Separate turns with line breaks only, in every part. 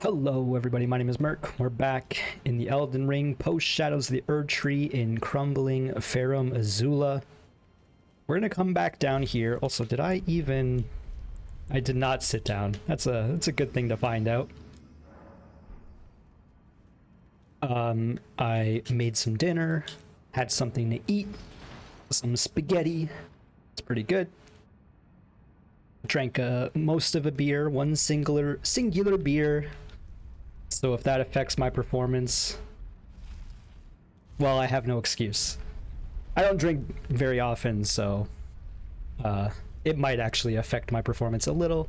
Hello everybody, my name is Merc. We're back in the Elden Ring, post Shadows of the Erdtree in crumbling Farum Azula. We're gonna come back down here. Also, I did not sit down. That's a good thing to find out. I made some dinner, had something to eat, some spaghetti. It's pretty good. Drank most of a beer, one singular beer. So if that affects my performance, well, I have no excuse. I don't drink very often, so it might actually affect my performance a little.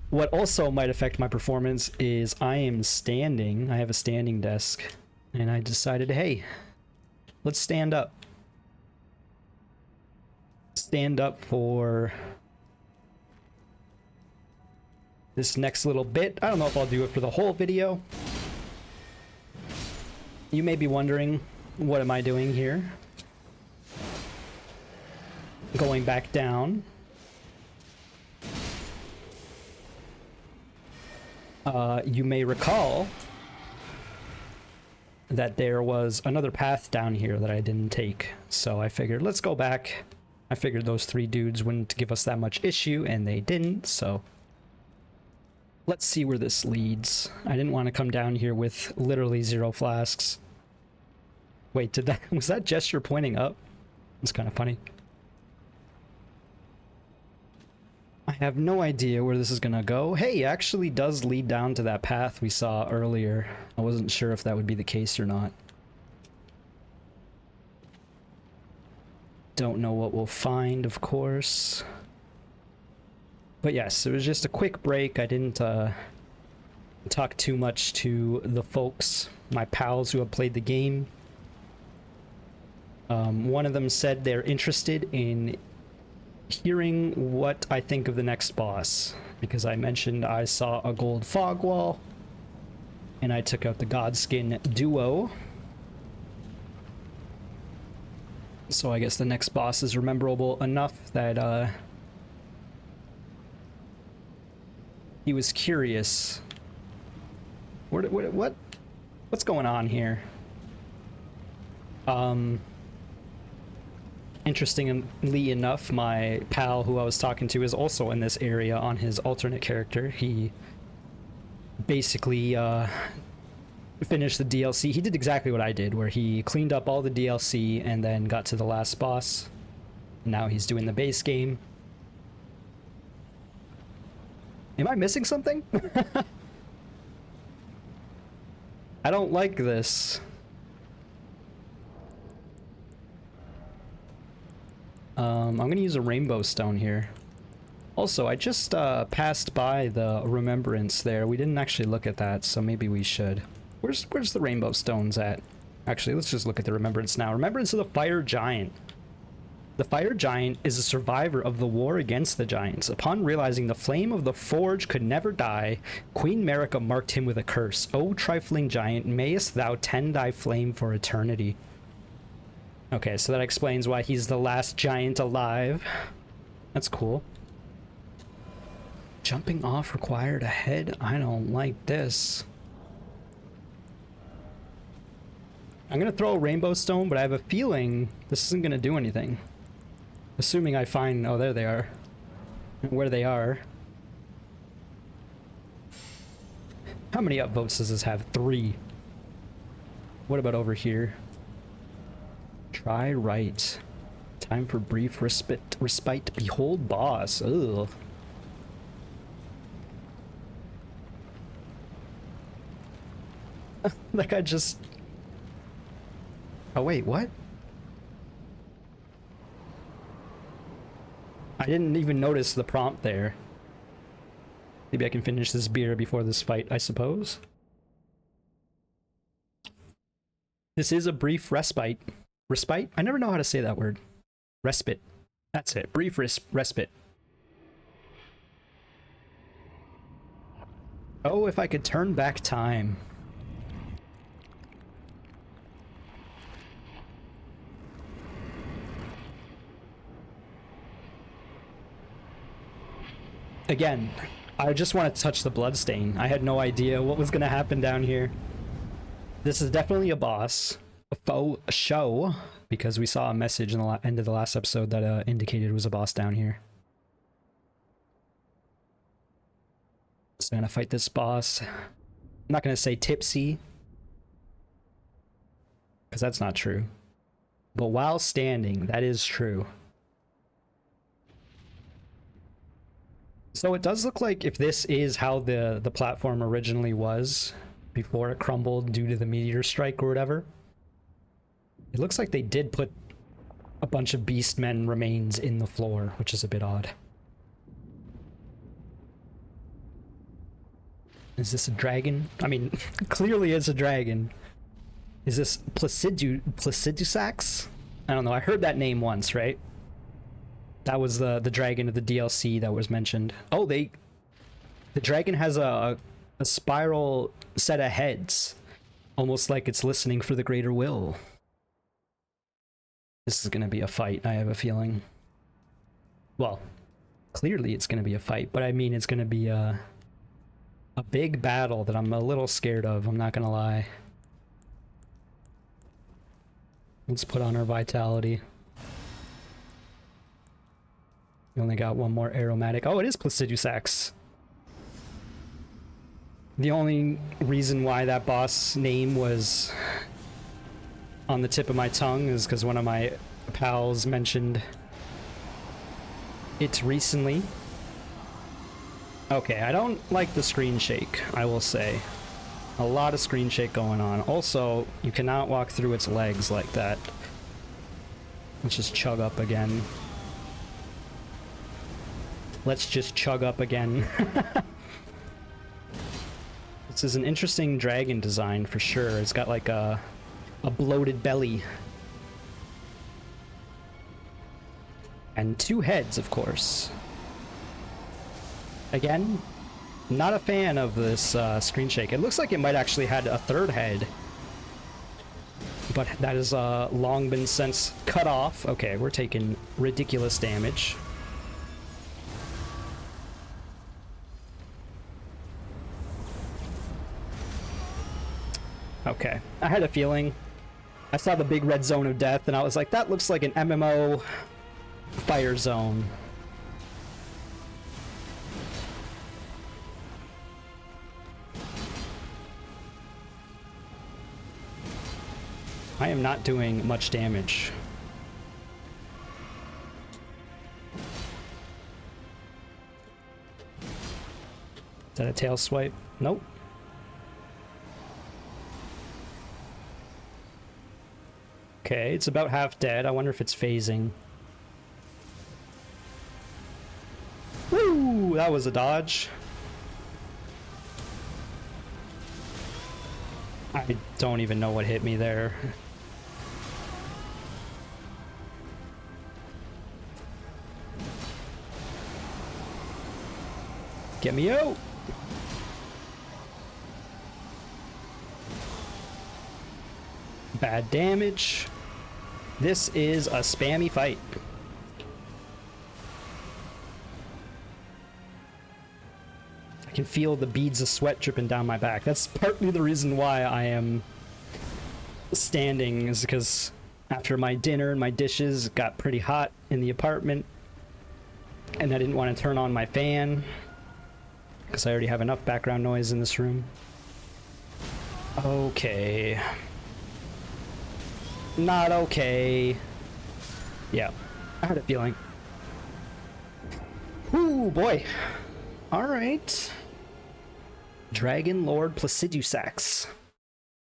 What also might affect my performance is I am standing. I have a standing desk, and I decided, hey, let's stand up. Stand up for this next little bit. I don't know if I'll do it for the whole video. You may be wondering, what am I doing here? Going back down. You may recall that there was another path down here that I didn't take. So I figured, let's go back. I figured those three dudes wouldn't give us that much issue, and they didn't, so let's see where this leads. I didn't want to come down here with literally 0 flasks. Wait, was that gesture pointing up? It's kind of funny. I have no idea where this is gonna go. Hey, it actually does lead down to that path we saw earlier. I wasn't sure if that would be the case or not. Don't know what we'll find, of course. But yes, it was just a quick break. I didn't talk too much to the folks, my pals who have played the game. One of them said they're interested in hearing what I think of the next boss, because I mentioned I saw a gold fog wall, and I took out the Godskin duo. So I guess the next boss is rememberable enough that he was curious. What's going on here? Interestingly enough, my pal who I was talking to is also in this area on his alternate character. He basically finished the DLC. He did exactly what I did, where he cleaned up all the DLC and then got to the last boss. Now he's doing the base game. Am I missing something? I don't like this. I'm gonna use a rainbow stone here. Also, I just passed by the remembrance there. We didn't actually look at that, so maybe we should. Where's the rainbow stones at? Actually, let's just look at the remembrance now. Remembrance of the fire giant. The fire giant is a survivor of the war against the giants. Upon realizing the flame of the forge could never die, Queen Marika marked him with a curse. O trifling giant, mayest thou tend thy flame for eternity. Okay, so that explains why he's the last giant alive. That's cool. Jumping off required ahead? I don't like this. I'm gonna throw a rainbow stone, but I have a feeling this isn't gonna do anything. Assuming I find... oh, there they are. Where they are. How many upvotes does this have? 3. What about over here? Try right. Time for brief respite. Behold boss. Ugh. That guy just... oh wait, what? I didn't even notice the prompt there. Maybe I can finish this beer before this fight, I suppose. This is a brief respite. Respite? I never know how to say that word. Respite. That's it. Brief respite. Oh, if I could turn back time. Again, I just want to touch the bloodstain. I had no idea what was going to happen down here. This is definitely a boss. A faux show. Because we saw a message in the end of the last episode that indicated it was a boss down here. So I'm going to fight this boss. I'm not going to say tipsy. Because that's not true. But while standing, that is true. So it does look like if this is how the platform originally was before it crumbled due to the meteor strike or whatever, it looks like they did put a bunch of beastmen remains in the floor, which is a bit odd. Is this a dragon? I mean, clearly it's a dragon. Is this Placidusax? I don't know, I heard that name once, right? That was the dragon of the DLC that was mentioned. Oh, the dragon has a spiral set of heads. Almost like it's listening for the greater will. This is gonna be a fight, I have a feeling. Well, clearly it's gonna be a fight, but I mean it's gonna be a big battle that I'm a little scared of, I'm not gonna lie. Let's put on our vitality. We only got one more aromatic. Oh, it is Placidusax. The only reason why that boss name was on the tip of my tongue is because one of my pals mentioned it recently. Okay, I don't like the screen shake, I will say. A lot of screen shake going on. Also, you cannot walk through its legs like that. Let's just chug up again. Let's just chug up again. This is an interesting dragon design for sure. It's got like a bloated belly. And two heads, of course. Again, not a fan of this screen shake. It looks like it might actually had a third head. But that has long been since cut off. Okay, we're taking ridiculous damage. Okay, I had a feeling. I saw the big red zone of death and I was like, that looks like an MMO fire zone. I am not doing much damage. Is that a tail swipe? Nope. Okay, it's about half dead. I wonder if it's phasing. Woo! That was a dodge. I don't even know what hit me there. Get me out! Bad damage. This is a spammy fight. I can feel the beads of sweat dripping down my back. That's partly the reason why I am standing, is because after my dinner and my dishes it got pretty hot in the apartment and I didn't want to turn on my fan because I already have enough background noise in this room. Okay. Not okay. Yeah, I had a feeling. Ooh, boy. Alright. Dragonlord Placidusax.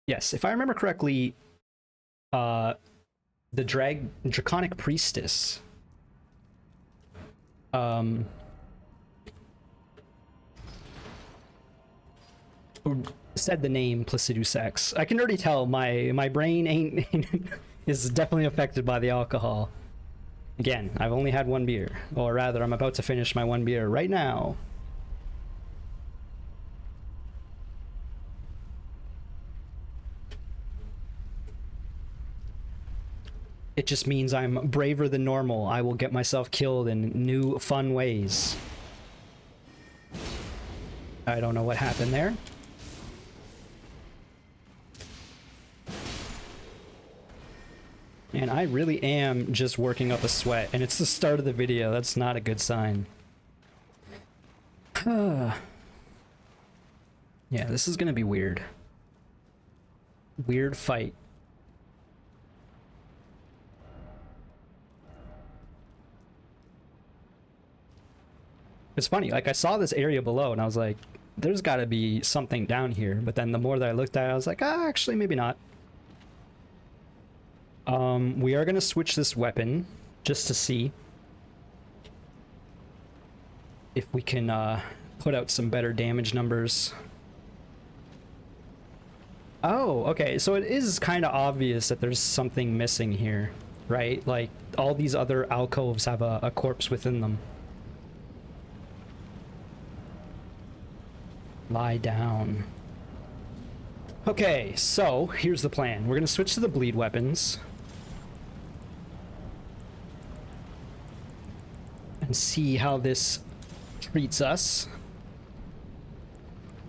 Yes, if I remember correctly, the Draconic Priestess said the name Placidusax. I can already tell my brain ain't is definitely affected by the alcohol. Again, I've only had one beer, or rather I'm about to finish my one beer right now. It just means I'm braver than normal. I will get myself killed in new fun ways. I don't know what happened there. And I really am just working up a sweat, and it's the start of the video. That's not a good sign. Yeah, this is gonna be weird. Weird fight. It's funny, like I saw this area below and I was like, there's gotta be something down here. But then the more that I looked at it, I was like, ah, actually, maybe not. We are gonna switch this weapon just to see if we can put out some better damage numbers. Oh, okay, so it is kind of obvious that there's something missing here, right? Like, all these other alcoves have a corpse within them. Lie down. Okay, so here's the plan. We're gonna switch to the bleed weapons and see how this treats us.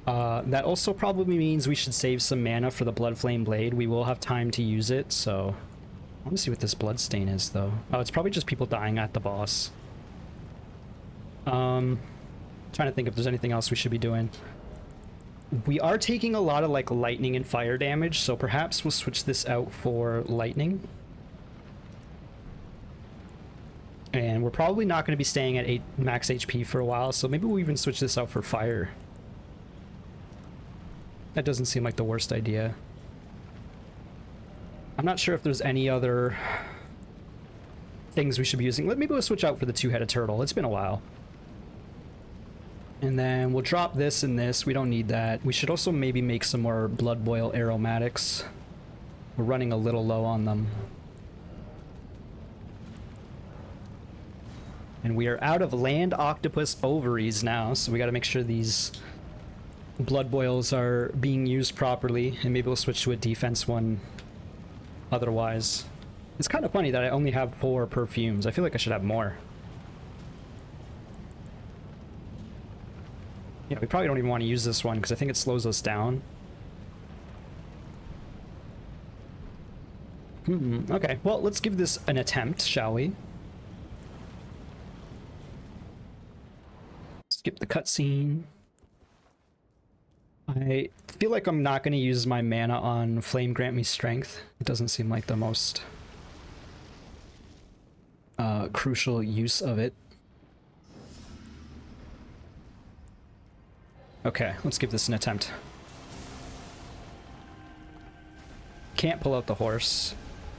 That also probably means we should save some mana for the Blood Flame Blade. We will have time to use it, so... I want to see what this bloodstain is, though. Oh, it's probably just people dying at the boss. Trying to think if there's anything else we should be doing. We are taking a lot of, like, lightning and fire damage, so perhaps we'll switch this out for lightning. And we're probably not going to be staying at 8 max HP for a while, so maybe we'll even switch this out for fire. That doesn't seem like the worst idea. I'm not sure if there's any other things we should be using. Maybe we'll switch out for the two-headed turtle. It's been a while. And then we'll drop this and this. We don't need that. We should also maybe make some more blood boil aromatics. We're running a little low on them. And we are out of land octopus ovaries now, so we got to make sure these blood boils are being used properly, and maybe we'll switch to a defense one otherwise. It's kind of funny that I only have 4 perfumes. I feel like I should have more. Yeah, we probably don't even want to use this one because I think it slows us down. Okay, well, let's give this an attempt, shall we? Skip the cutscene. I feel like I'm not going to use my mana on Flame Grant Me Strength. It doesn't seem like the most crucial use of it. Okay, let's give this an attempt. Can't pull out the horse.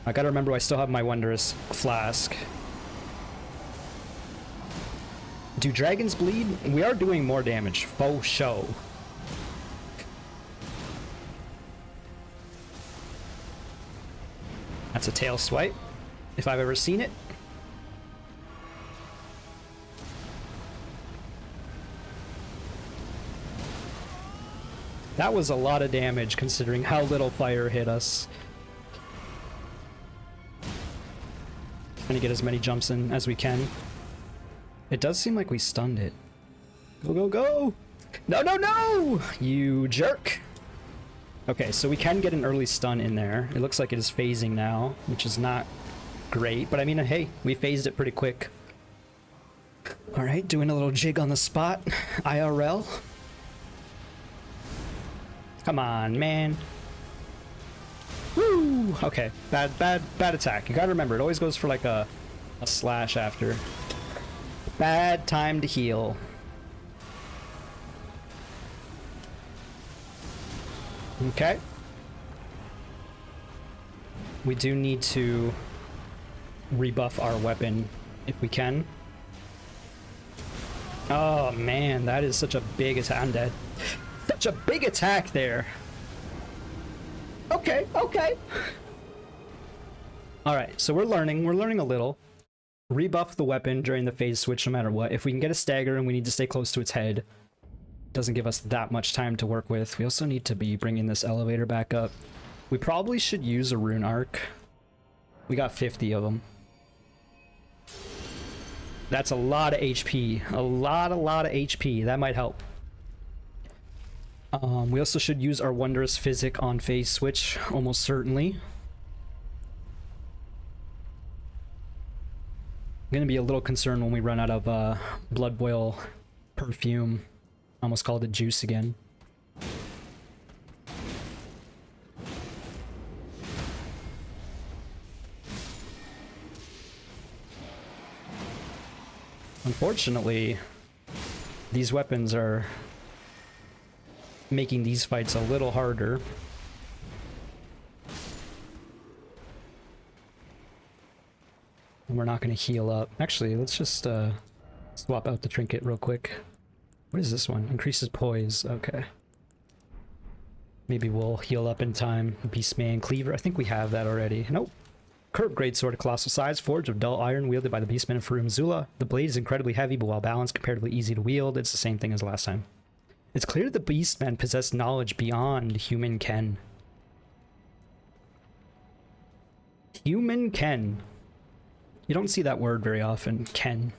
I gotta remember I still have my Wondrous Flask. Do dragons bleed? We are doing more damage. Faux show. That's a tail swipe, if I've ever seen it. That was a lot of damage considering how little fire hit us. Trying to get as many jumps in as we can. It does seem like we stunned it. Go, go, go! No, no, no! You jerk! Okay, so we can get an early stun in there. It looks like it is phasing now, which is not great. But I mean, hey, we phased it pretty quick. Alright, doing a little jig on the spot. IRL. Come on, man. Woo! Okay, bad attack. You gotta remember, it always goes for like a slash after. Bad time to heal. Okay. We do need to rebuff our weapon if we can. Oh man, that is such a big attack. I'm dead. Such a big attack there. Okay, okay. Alright, so we're learning a little. Rebuff the weapon during the phase switch no matter what. If we can get a stagger and we need to stay close to its head, doesn't give us that much time to work with. We also need to be bringing this elevator back up. We probably should use a rune arc. We got 50 of them. That's a lot of HP. A lot of HP. That might help. We also should use our Wondrous Physic on phase switch, almost certainly. I'm gonna be a little concerned when we run out of Blood Boil perfume. Almost called it juice again. Unfortunately, these weapons are making these fights a little harder. And we're not going to heal up. Actually, let's just swap out the trinket real quick. What is this one? Increases poise. Okay. Maybe we'll heal up in time. Beastman Cleaver. I think we have that already. Nope. Curved greatsword of colossal size, forged of dull iron, wielded by the Beastman of Farum Zula. The blade is incredibly heavy, but while balanced, comparatively easy to wield. It's the same thing as last time. It's clear that the Beastmen possess knowledge beyond human ken. Human ken. You don't see that word very often, ken.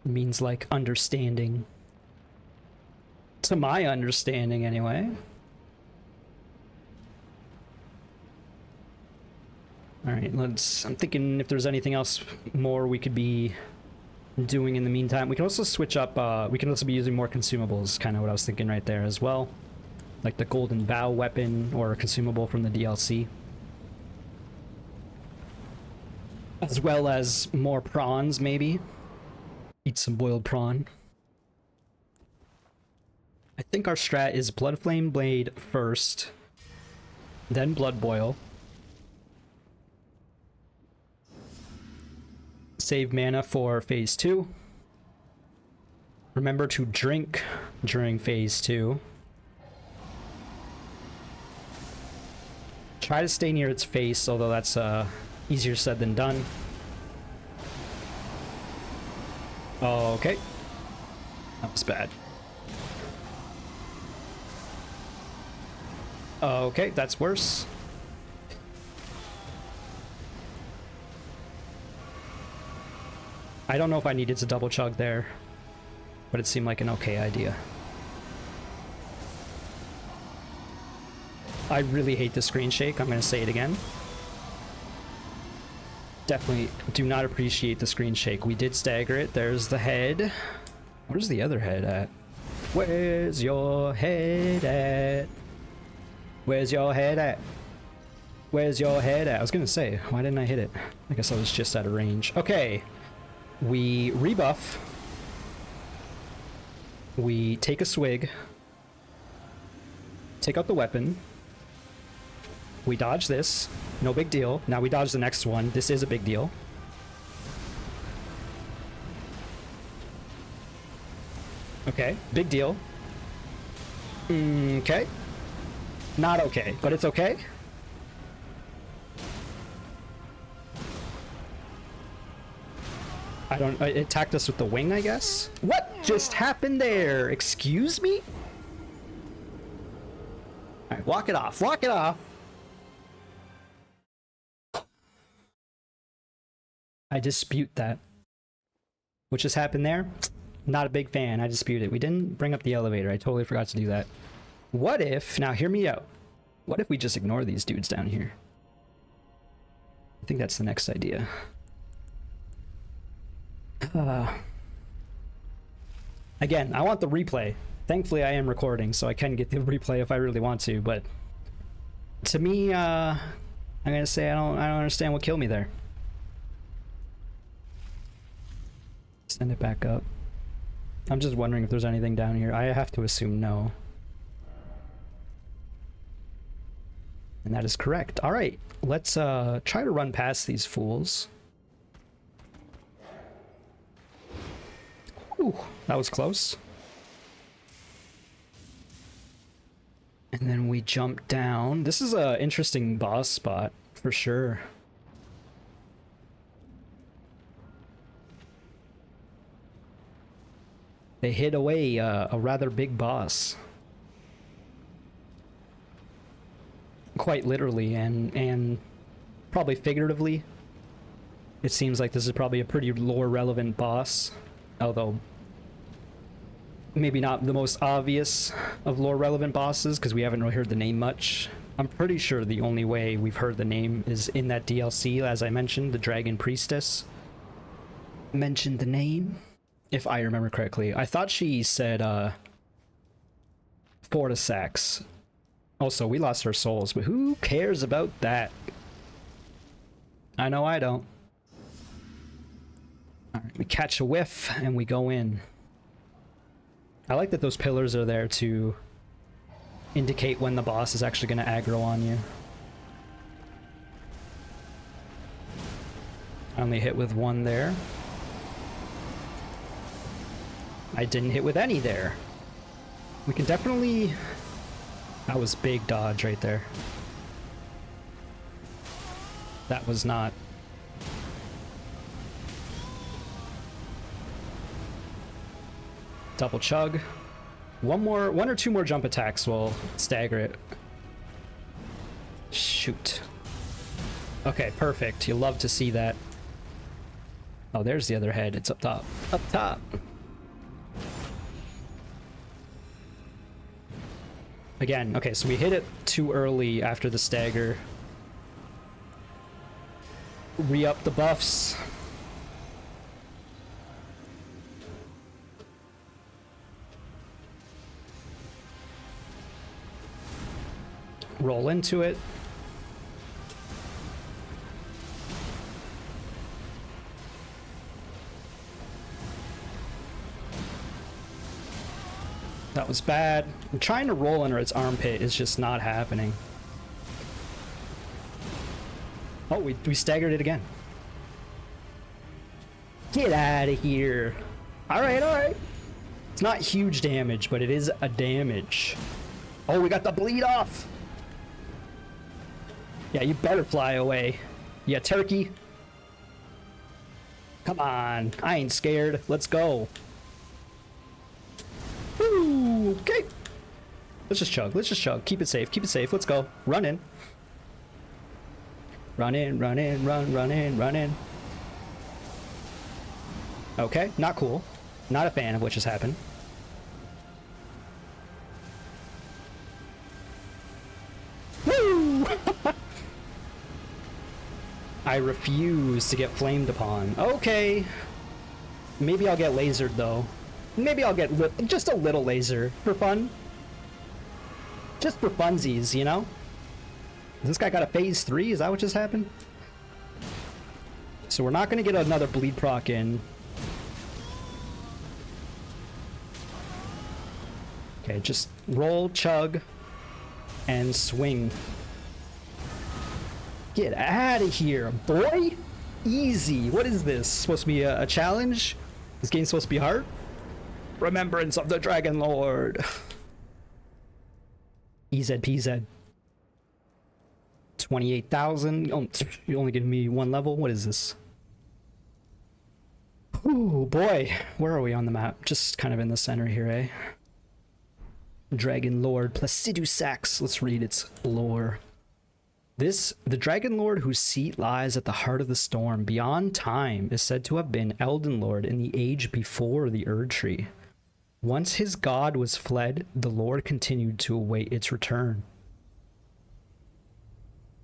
It means like understanding. To my understanding, anyway. Alright, I'm thinking if there's anything else more we could be doing in the meantime. We can also switch up, we can also be using more consumables, kind of what I was thinking right there as well. Like the Golden Vow weapon or a consumable from the DLC. As well as more prawns, maybe. Eat some boiled prawn. I think our strat is Blood Flame Blade first, then Blood Boil. Save mana for phase 2. Remember to drink during phase 2. Try to stay near its face, although that's easier said than done. Okay. That was bad. Okay, that's worse. I don't know if I needed to double chug there, but it seemed like an okay idea. I really hate the screen shake. I'm going to say it again. Definitely do not appreciate the screen shake. We did stagger it. There's the head. Where's the other head at? Where's your head at? Where's your head at? Where's your head at? I was going to say, why didn't I hit it? I guess I was just out of range. Okay. We rebuff. We take a swig. Take out the weapon. We dodge this. No big deal. Now we dodge the next one. This is a big deal. Okay, big deal. Okay. Not okay, but it's okay. It attacked us with the wing, I guess? What just happened there? Excuse me? Alright, walk it off. Walk it off. I dispute that. What just happened there? Not a big fan. I dispute it. We didn't bring up the elevator. I totally forgot to do that. What if... Now, hear me out. What if we just ignore these dudes down here? I think that's the next idea. Again, I want the replay. Thankfully, I am recording, so I can get the replay if I really want to, but... To me, I'm gonna say I don't understand what killed me there. Send it back up. I'm just wondering if there's anything down here. I have to assume no. And that is correct. Alright, let's try to run past these fools. Ooh, that was close. And then we jump down. This is an interesting boss spot, for sure. They hid away a rather big boss. Quite literally and probably figuratively. It seems like this is probably a pretty lore relevant boss. Although maybe not the most obvious of lore relevant bosses because we haven't really heard the name much. I'm pretty sure the only way we've heard the name is in that DLC, as I mentioned, the Dragon Priestess mentioned the name, if I remember correctly. I thought she said Fortisax. Also, we lost our souls, but who cares about that? I know I don't. Alright, we catch a whiff and we go in. I like that those pillars are there to indicate when the boss is actually going to aggro on you. I only hit with one there. I didn't hit with any there. We can definitely... That was big dodge right there. That was not. Double chug. One or two more jump attacks will stagger it. Shoot. Okay, perfect. You love to see that. Oh, there's the other head. It's up top. Up top. Again, okay, so we hit it too early after the stagger. Re-up the buffs. Roll into it. That was bad. I'm trying to roll under its armpit. It's just not happening. Oh, we staggered it again. Get out of here. All right, all right. It's not huge damage, but it is a damage. Oh, we got the bleed off. Yeah, you better fly away. Yeah, turkey. Come on. I ain't scared. Let's go. Woo, okay. Let's just chug. Let's just chug. Keep it safe. Keep it safe. Let's go. Run in. Run in, run in, run in, run in. Okay, not cool. Not a fan of what just happened. Woo! I refuse to get flamed upon. Okay. Maybe I'll get lasered though. Maybe I'll get just a little laser for fun. Just for funsies, you know? This guy got a phase 3? Is that what just happened? So we're not going to get another bleed proc in. Okay, just roll, chug, and swing. Get out of here, boy! Easy. What is this? Supposed to be a challenge? This game's supposed to be hard? Remembrance of the Dragonlord. EZPZ. 28,000. Oh, you only give me one level? What is this? Ooh, boy. Where are we on the map? Just kind of in the center here, eh? Dragonlord Placidusax. Let's read its lore. The Dragonlord whose seat lies at the heart of the storm beyond time is said to have been Elden Lord in the age before the Erdtree. Once his god was fled, the Lord continued to await its return.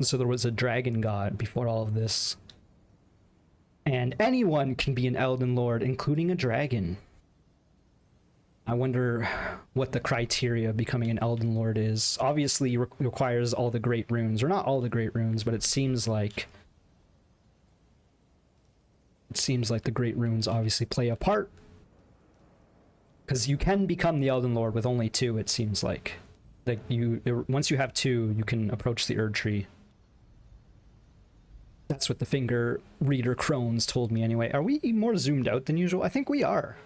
So there was a dragon god before all of this. And anyone can be an Elden Lord, including a dragon. I wonder what the criteria of becoming an Elden Lord is. Obviously, it requires all the great runes. Or not all the great runes, but it seems like... the great runes obviously play a part. Because you can become the Elden Lord with only 2, it seems like. Like once you have 2, you can approach the Erdtree. That's what the finger reader crones told me anyway. Are we more zoomed out than usual? I think we are.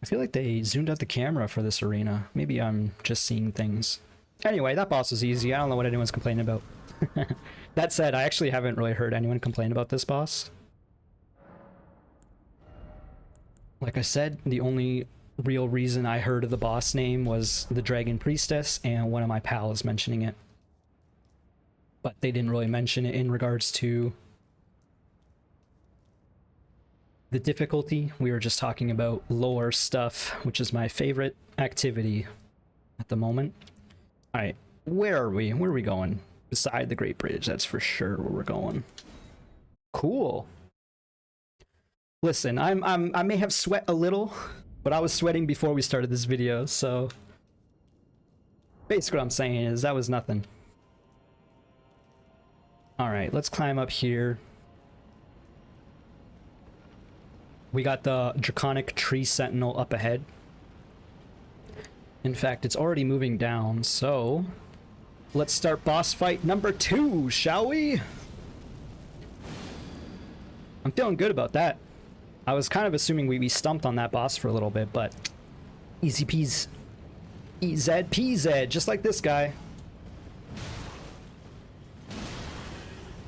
I feel like they zoomed out the camera for this arena. Maybe I'm just seeing things. Anyway, that boss was easy. I don't know what anyone's complaining about. That said, I actually haven't really heard anyone complain about this boss. Like I said, the only real reason I heard of the boss name was the Dragon Priestess and one of my pals mentioning it. But they didn't really mention it in regards to The difficulty, we were just talking about lore stuff, which is my favorite activity at the moment. Alright, where are we? Where are we going? Beside the Great Bridge, that's for sure where we're going. Cool. Listen, I may have sweat a little, but I was sweating before we started this video, so basically what I'm saying is that was nothing. Alright, let's climb up here. We got the Draconic Tree Sentinel up ahead. In fact, it's already moving down, so let's start boss fight number 2, shall we? I'm feeling good about that. I was kind of assuming we stumped on that boss for a little bit, but easy peasy. EZ PZ, just like this guy.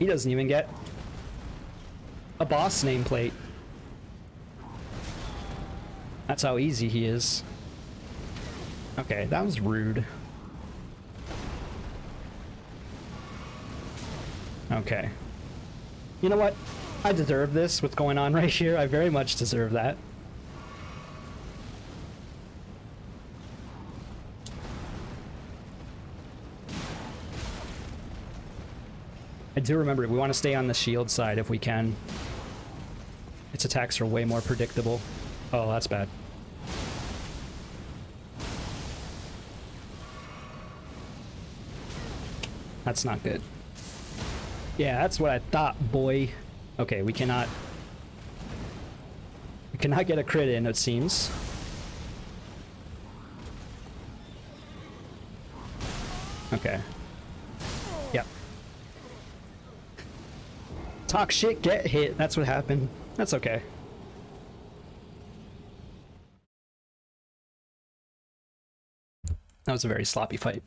He doesn't even get a boss nameplate. That's how easy he is. Okay, that was rude. Okay. You know what? I deserve this, what's going on right here. I very much deserve that. I do remember, we want to stay on the shield side if we can. Its attacks are way more predictable. Oh, that's bad. That's not good. Yeah, that's what I thought, boy. Okay, we cannot get a crit in, it seems. Okay. Yep. Talk shit, get hit. That's what happened. That's okay. That was a very sloppy fight.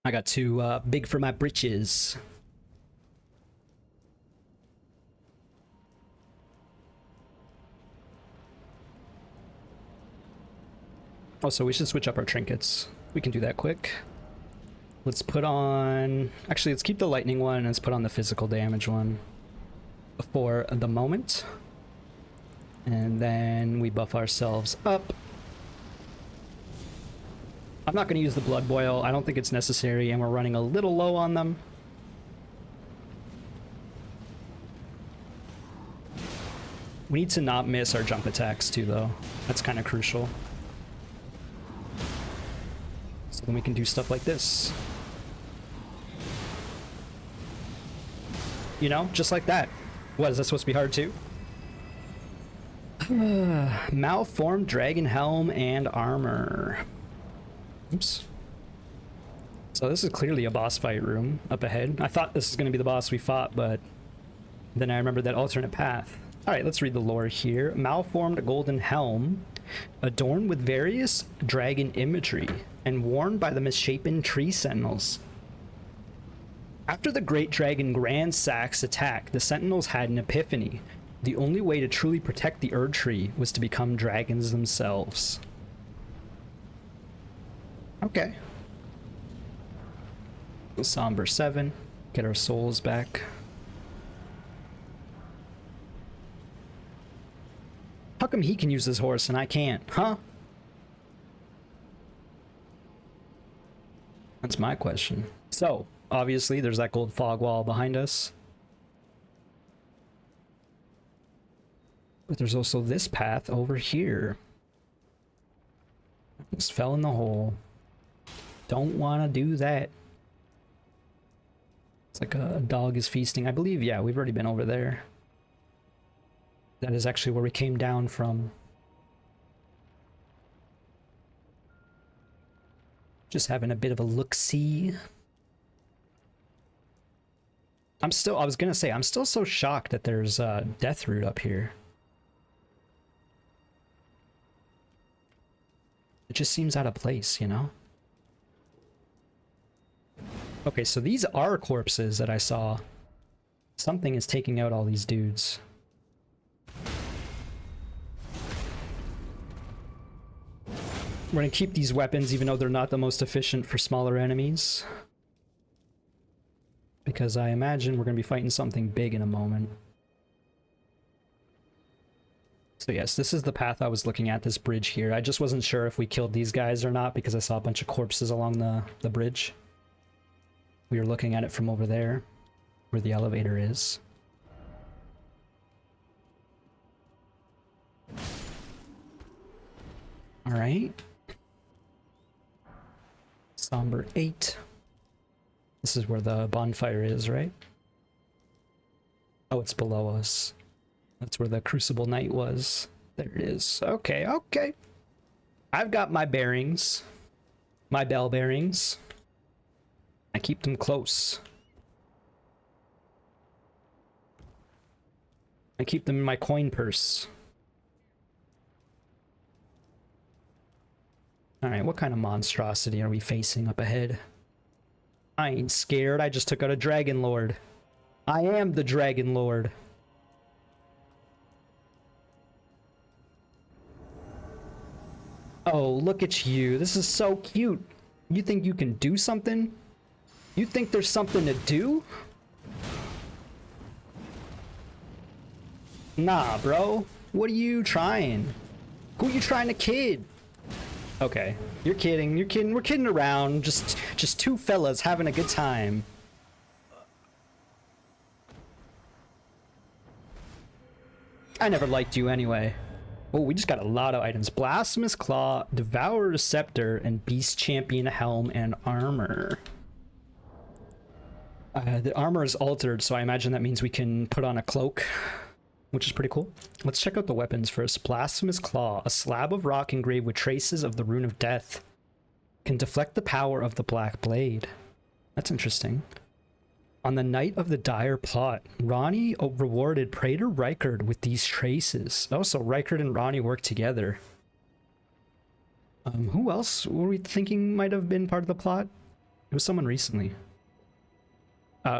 I got too big for my britches. Also, we should switch up our trinkets. We can do that quick. Let's put on... Actually, let's keep the lightning one and let's put on the physical damage one for the moment. And then we buff ourselves up. I'm not going to use the blood boil. I don't think it's necessary, and we're running a little low on them. We need to not miss our jump attacks too, though. That's kind of crucial. So then we can do stuff like this. You know, just like that. What, is that supposed to be hard too? Malformed dragon helm and armor. Oops. So this is clearly a boss fight room up ahead. I thought this was going to be the boss we fought, but then I remembered that alternate path. Alright, let's read the lore here. Malformed golden helm, adorned with various dragon imagery, and worn by the misshapen tree sentinels. After the great dragon Grandsac's attack, the sentinels had an epiphany. The only way to truly protect the Erdtree was to become dragons themselves. Okay. Somber 7. Get our souls back. How come he can use his horse and I can't, huh? That's my question. So, obviously, there's that gold fog wall behind us. But there's also this path over here. Just fell in the hole. Don't want to do that. It's like a dog is feasting. I believe, yeah, we've already been over there. That is actually where we came down from. Just having a bit of a look-see. I was gonna say, I'm still so shocked that there's Death Root up here. It just seems out of place, you know? Okay, so these are corpses that I saw. Something is taking out all these dudes. We're gonna keep these weapons even though they're not the most efficient for smaller enemies. Because I imagine we're gonna be fighting something big in a moment. So yes, this is the path I was looking at, this bridge here. I just wasn't sure if we killed these guys or not because I saw a bunch of corpses along the bridge. We were looking at it from over there, where the elevator is. Alright. Somber 8. This is where the bonfire is, right? Oh, it's below us. That's where the Crucible Knight was. There it is. Okay, okay. I've got my bearings. My bell bearings. I keep them close. I keep them in my coin purse. Alright, what kind of monstrosity are we facing up ahead? I ain't scared, I just took out a Dragonlord. I am the Dragonlord. Oh, look at you. This is so cute. You think you can do something? You think there's something to do? Nah, bro. What are you trying? Who are you trying to kid? Okay, you're kidding. You're kidding. We're kidding around. Just two fellas having a good time. I never liked you anyway. Oh, we just got a lot of items. Blasphemous Claw, Devourer's Scepter, and Beast Champion Helm and Armor. The armor is altered, so I imagine that means we can put on a cloak, which is pretty cool. Let's check out the weapons first. Blasphemous Claw, a slab of rock engraved with traces of the Rune of Death. Can deflect the power of the Black Blade. That's interesting. On the night of the dire plot, Ronnie rewarded Praetor Rykard with these traces. Oh, so Rykard and Ronnie work together. Who else were we thinking might have been part of the plot? It was someone recently.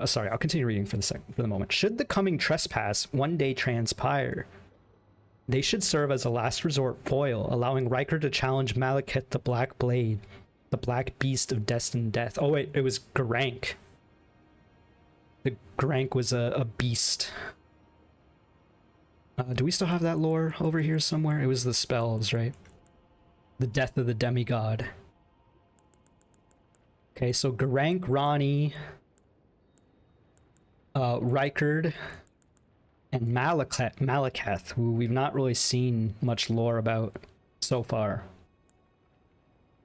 Sorry, I'll continue reading for the moment. Should the coming trespass one day transpire, they should serve as a last resort foil, allowing Rykard to challenge Malekith the Black Blade, the Black Beast of Destined Death. Oh wait, it was Geraint. The Geraint was a beast. Do we still have that lore over here somewhere? It was the spells, right? The death of the demigod. Okay, so Geraint, Ronnie, Rykard, and Malekith, who we've not really seen much lore about so far.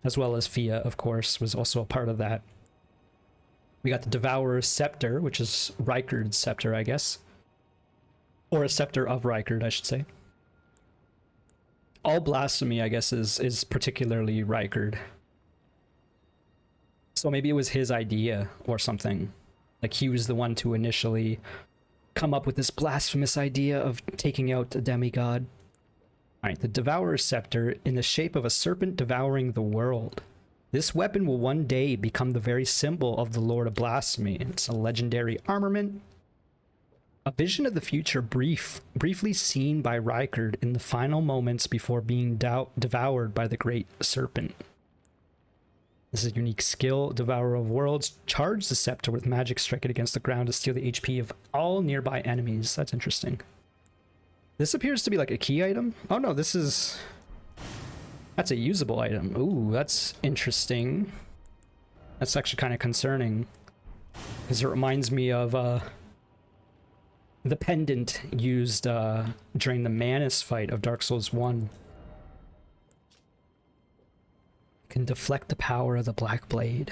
As well as Fia, of course, was also a part of that. We got the Devourer's Scepter, which is Rykard's scepter, I guess. Or a scepter of Rykard, I should say. All blasphemy, I guess, is particularly Rykard. So maybe it was his idea or something. Like he was the one to initially come up with this blasphemous idea of taking out a demigod. Alright, the Devourer's Scepter in the shape of a serpent devouring the world. This weapon will one day become the very symbol of the Lord of Blasphemy. It's a legendary armament. A vision of the future briefly seen by Rykard in the final moments before being devoured by the great serpent. This is a unique skill. Devourer of Worlds. Charge the scepter with magic, strike it against the ground to steal the HP of all nearby enemies. That's interesting. This appears to be like a key item. Oh no, this is... That's a usable item. Ooh, that's interesting. That's actually kind of concerning. Because it reminds me of the pendant used during the Manus fight of Dark Souls 1. Can deflect the power of the Black Blade.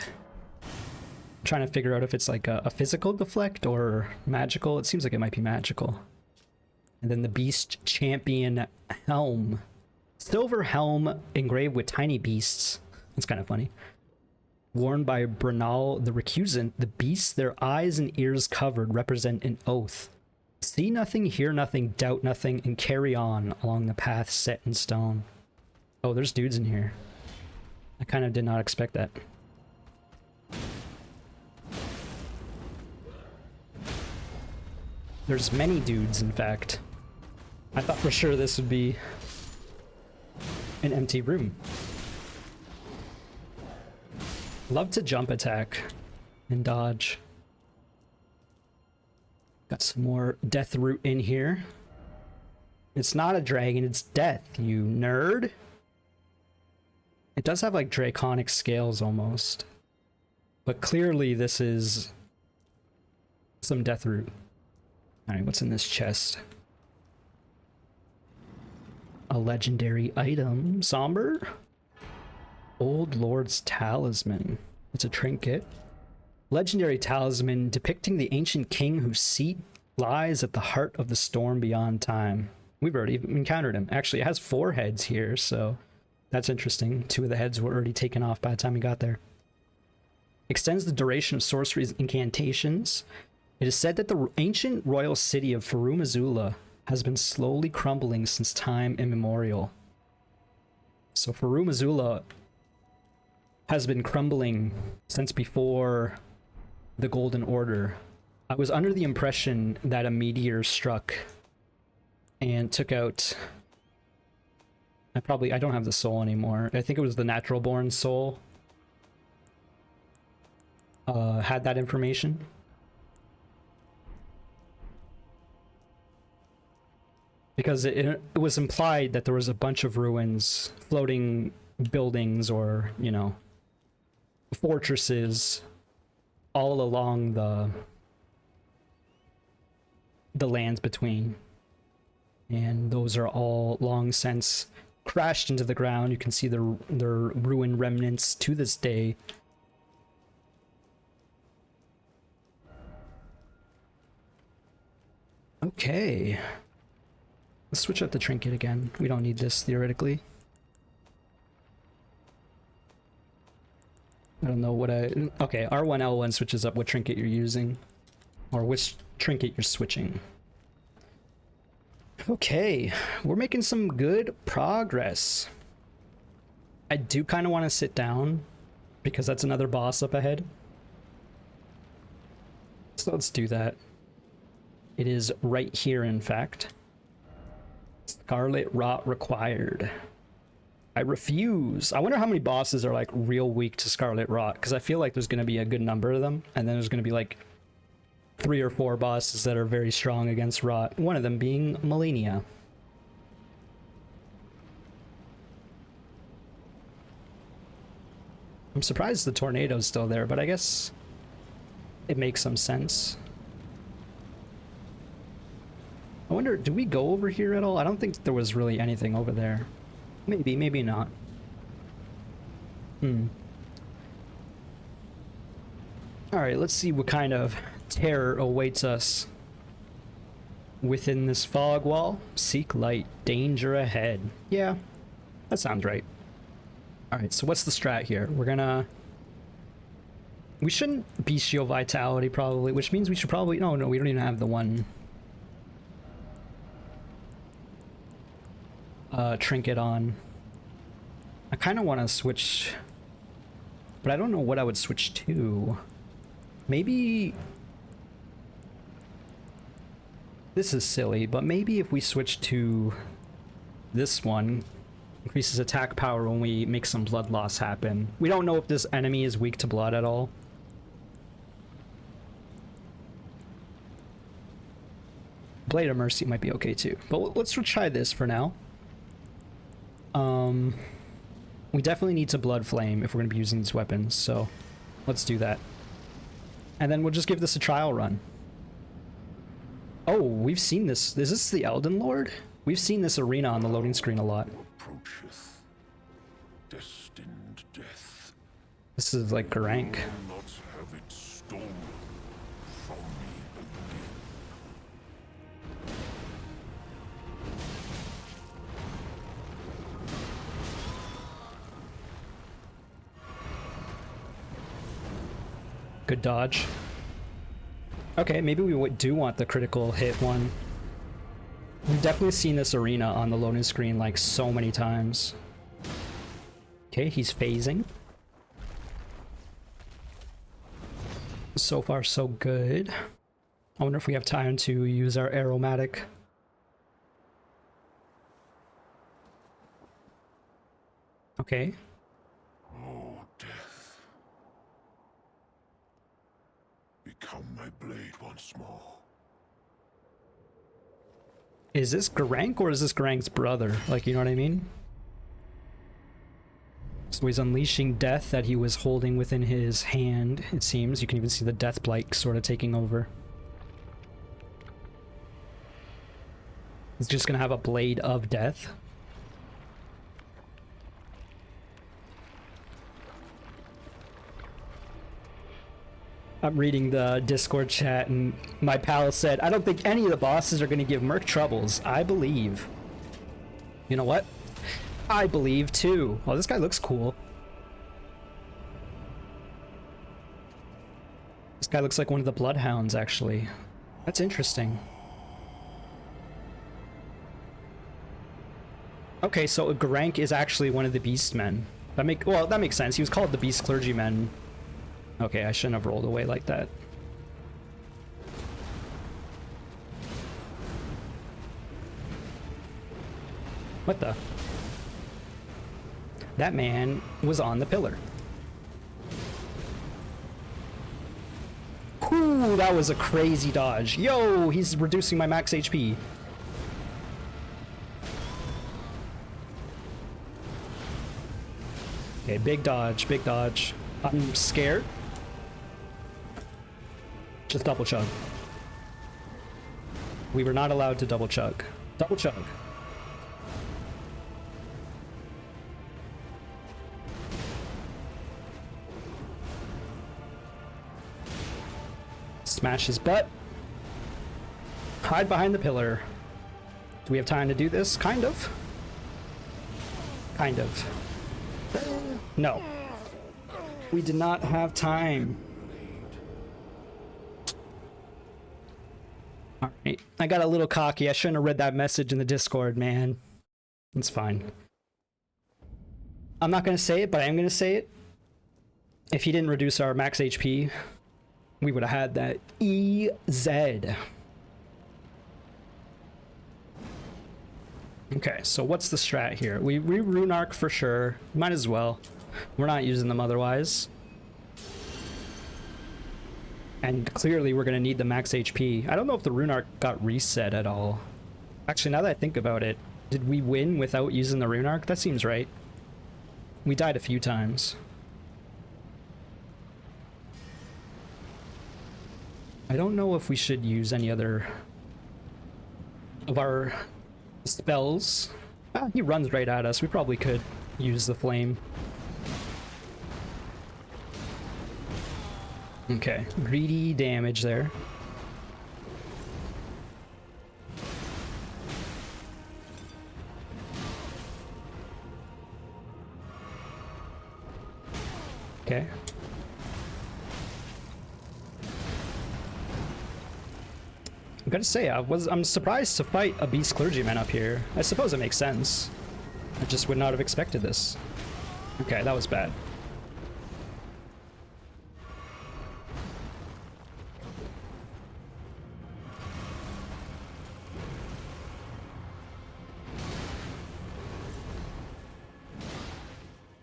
I'm trying to figure out if it's like a physical deflect or magical. It seems like it might be magical. And then the Beast Champion Helm. Silver helm engraved with tiny beasts. That's kind of funny. Worn by Bernal the Recusant, the beasts, their eyes and ears covered, represent an oath. See nothing, hear nothing, doubt nothing, and carry on along the path set in stone. Oh, there's dudes in here. I kind of did not expect that. There's many dudes, in fact. I thought for sure this would be an empty room. Love to jump attack and dodge. Got some more death root in here. It's not a dragon, it's death, you nerd. It does have like draconic scales almost. But clearly this is some death root. Alright, what's in this chest? A legendary item. Somber? Old Lord's Talisman. It's a trinket. Legendary talisman depicting the ancient king whose seat lies at the heart of the storm beyond time. We've already encountered him. Actually, it has 4 heads here, so that's interesting. 2 of the heads were already taken off by the time we got there. Extends the duration of sorcery's incantations. It is said that the ancient royal city of Farum Azula has been slowly crumbling since time immemorial. So Farum Azula has been crumbling since before the Golden Order. I was under the impression that a meteor struck and took out... I don't have the soul anymore. I think it was the natural born soul. Had that information. Because it was implied that there was a bunch of ruins, floating buildings, or, you know, fortresses all along the lands between. And those are all long since crashed into the ground. You can see their ruined remnants to this day. Okay. Let's switch up the trinket again. We don't need this, theoretically. I don't know what okay, R1, L1 switches up what trinket you're using. Or which trinket you're switching. Okay, we're making some good progress. I do kind of want to sit down, because that's another boss up ahead. So let's do that. It is right here, in fact. Scarlet Rot required. I refuse. I wonder how many bosses are like real weak to Scarlet Rot, because I feel like there's going to be a good number of them, and then there's going to be like 3 or 4 bosses that are very strong against Rot, one of them being Melania. I'm surprised the tornado's still there, but I guess it makes some sense. I wonder, do we go over here at all? I don't think there was really anything over there. Maybe, maybe not. Alright, let's see what kind of terror awaits us within this fog wall. Seek light, danger ahead. Yeah, that sounds right. Alright, so what's the strat here? We shouldn't bestial vitality probably, which means we should probably... No, we don't even have the one trinket on. I kind of want to switch, but I don't know what I would switch to. Maybe this is silly, but maybe if we switch to this one, increases attack power when we make some blood loss happen. We don't know if this enemy is weak to blood at all. Blade of Mercy might be okay too, but let's try this for now. We definitely need to Blood Flame if we're going to be using these weapons, so let's do that. And then we'll just give this a trial run. Oh, we've seen this. Is this the Elden Lord? We've seen this arena on the loading screen a lot.
Approacheth. Destined Death.
This is like Garank.
Will not have it stolen from me again.
Good dodge. Okay, maybe we do want the critical hit one. We've definitely seen this arena on the loading screen like so many times. Okay, he's phasing. So far, so good. I wonder if we have time to use our aromatic. Okay.
Oh, death. Become my blade once more.
Is this Garank or is this Garank's brother? Like, you know what I mean? So he's unleashing death that he was holding within his hand, it seems. You can even see the death blight sort of taking over. He's just gonna have a blade of death. I'm reading the Discord chat and my pal said, I don't think any of the bosses are gonna give Merc troubles. I believe. You know what? I believe too. Oh, this guy looks cool. This guy looks like one of the Bloodhounds, actually. That's interesting. Okay, so Garank is actually one of the Beastmen. That makes sense. He was called the Beast Clergyman. Okay, I shouldn't have rolled away like that. What the? That man was on the pillar. Ooh, that was a crazy dodge. Yo, he's reducing my max HP. Okay, big dodge, big dodge. I'm scared. Just double chug. We were not allowed to double chug. Double chug. Smash his butt. Hide behind the pillar. Do we have time to do this? Kind of. Kind of. No. We did not have time. Alright. I got a little cocky. I shouldn't have read that message in the Discord, man. It's fine. I'm not going to say it, but I am going to say it. If he didn't reduce our max HP, we would have had that EZ. Okay, so what's the strat here? We rune arc for sure. Might as well. We're not using them otherwise. And clearly we're going to need the max HP. I don't know if the rune arc got reset at all. Actually, now that I think about it, did we win without using the rune arc? That seems right. We died a few times. I don't know if we should use any other of our spells. Ah, he runs right at us. We probably could use the flame. Okay, greedy damage there. Okay. I gotta say, I'm surprised to fight a Beast Clergyman up here. I suppose it makes sense. I just would not have expected this. Okay, that was bad.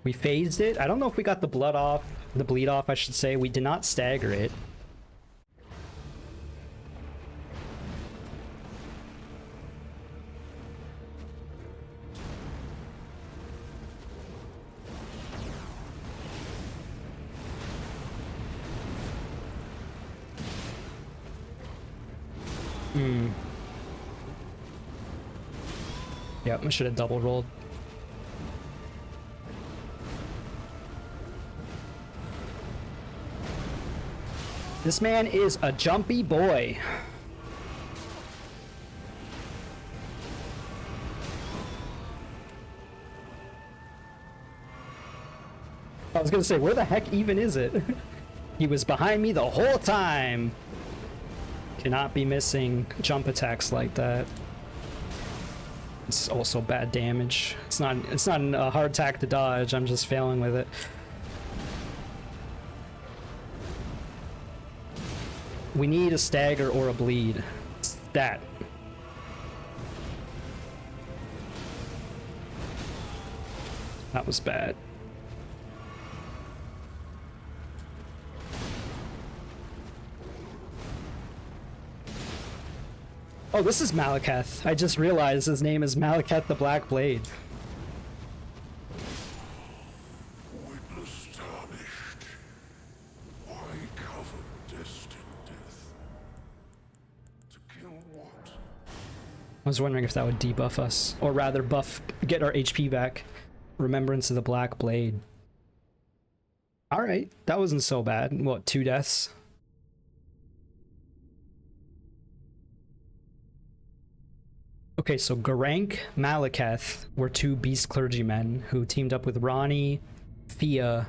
We phased it. I don't know if we got the blood off, the bleed off, I should say. We did not stagger it. Yep, I should have double rolled. This man is a jumpy boy. I was gonna say, where the heck even is it? He was behind me the whole time. Cannot be missing jump attacks like that. It's also bad damage. It's not a hard attack to dodge. I'm just failing with it. We need a stagger or a bleed. Stat. That was bad. Oh, this is Malekith. I just realized his name is Malekith the Black Blade.
Witness tarnished. Why cover destined death? To kill what?
I was wondering if that would debuff us, or rather get our HP back. Remembrance of the Black Blade. Alright, that wasn't so bad. What, 2 deaths? Okay, so Garank, Malekith were 2 beast clergymen who teamed up with Ronnie, Fia,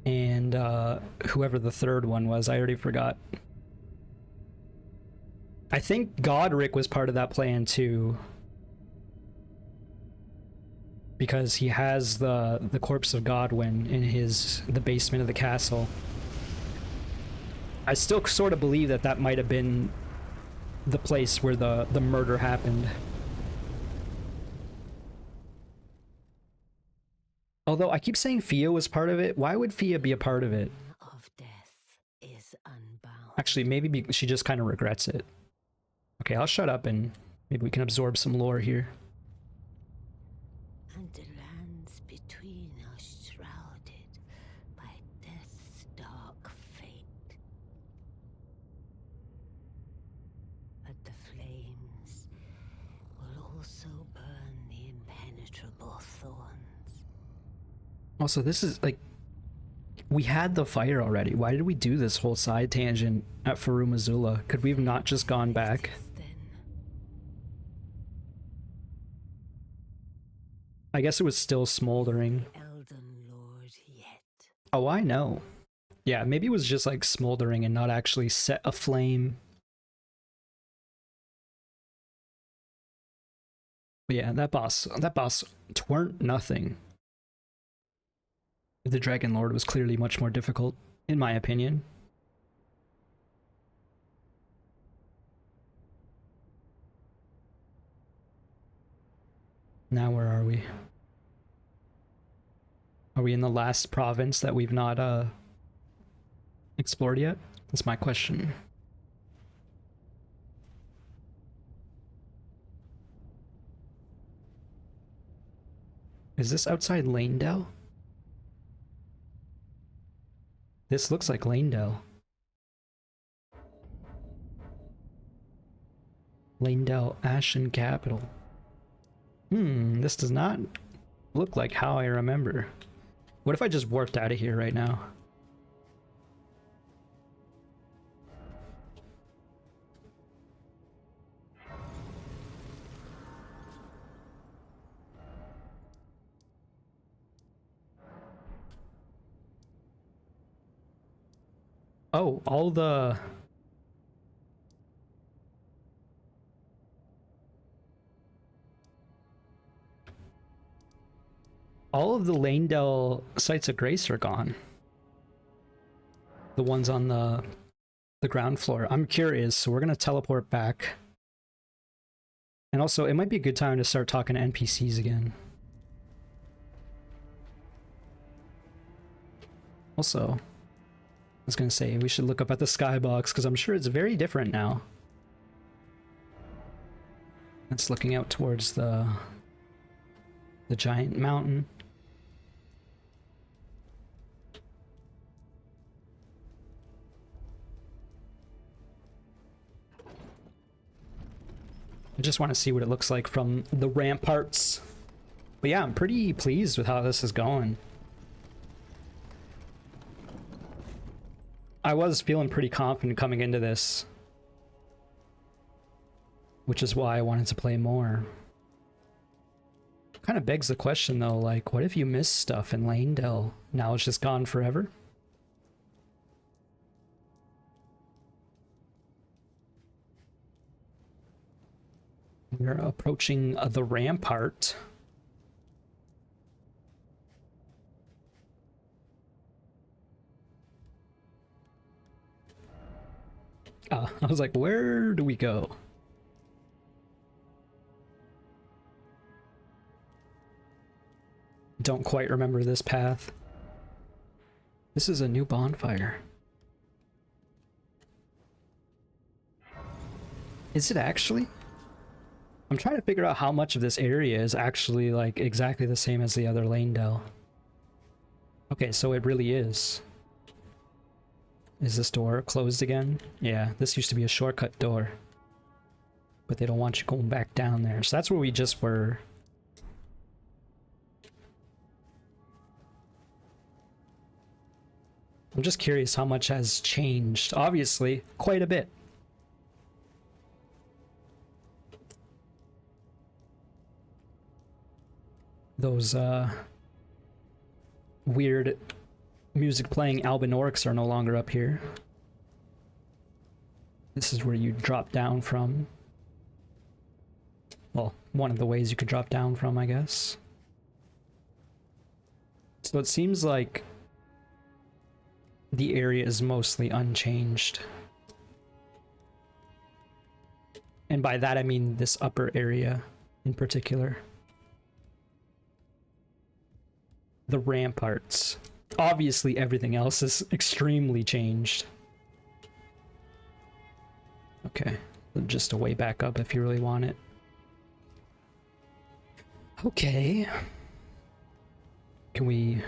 and whoever the third one was. I already forgot. I think Godric was part of that plan too, because he has the corpse of Godwyn in the basement of the castle. I still sort of believe that might have been the place where the murder happened. Although I keep saying Fia was part of it. Why would Fia be a part of it?
Of death is unbound.
Actually, maybe she just kind of regrets it. Okay, I'll shut up and maybe we can absorb some lore here.
And the lands between are shrouded by death's dark fate. But the flames will also burn the impenetrable thorns.
Also, this is like, we had the fire already. Why did we do this whole side tangent at Farum Azula? Could we have not just gone back? I guess it was still smoldering.
Erdtree yet.
Oh, I know. Yeah, maybe it was just like smoldering and not actually set aflame. But yeah, that boss tweren't nothing. The Dragonlord was clearly much more difficult, in my opinion. Now where are we? Are we in the last province that we've not explored yet? That's my question. Is this outside Lanedale? This looks like Lanedale. Lanedale Ashen Capital. This does not look like how I remember. What if I just warped out of here right now? Oh, all of the Lanedale sites of grace are gone. The ones on the ground floor. I'm curious, so we're gonna teleport back. And also, it might be a good time to start talking to NPCs again. Also, I was gonna say, we should look up at the skybox, because I'm sure it's very different now. It's looking out towards the giant mountain. I just want to see what it looks like from the ramparts. But yeah, I'm pretty pleased with how this is going. I was feeling pretty confident coming into this, which is why I wanted to play more. Kind of begs the question though, like, what if you miss stuff in Lanedale? Now it's just gone forever? We're approaching the rampart. I was like, where do we go? Don't quite remember this path. This is a new bonfire. Is it actually? I'm trying to figure out how much of this area is actually like exactly the same as the other lane dell. Okay, so it really is. Is this door closed again? Yeah, this used to be a shortcut door. But they don't want you going back down there. So that's where we just were. I'm just curious how much has changed. Obviously, quite a bit. Those weird music playing albinorks are no longer up here. This is where you drop down from. Well, one of the ways you could drop down from, I guess. So it seems like the area is mostly unchanged. And by that I mean this upper area in particular. The ramparts. Obviously everything else is extremely changed. Okay, just a way back up if you really want it. Okay. Can we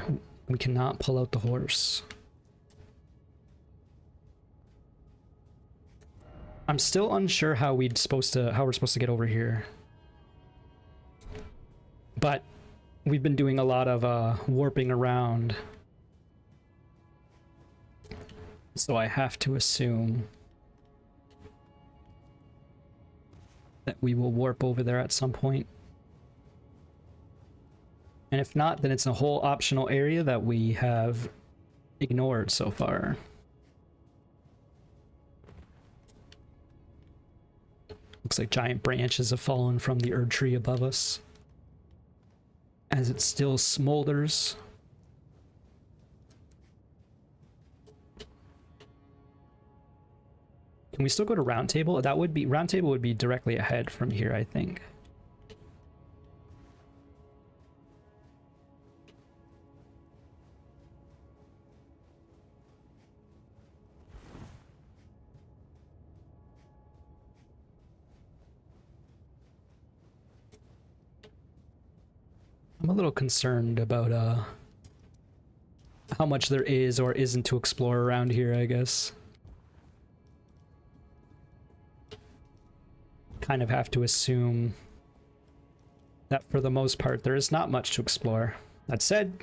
cannot pull out the horse. I'm still unsure how we're supposed to get over here. But we've been doing a lot of warping around. So I have to assume that we will warp over there at some point. And if not, then it's a whole optional area that we have ignored so far. Looks like giant branches have fallen from the Erdtree above us, as it still smolders. Can we still go to Round Table? That would be, Round Table would be directly ahead from here, I think. I'm a little concerned about how much there is or isn't to explore around here, I guess. Kind of have to assume that for the most part there is not much to explore. That said,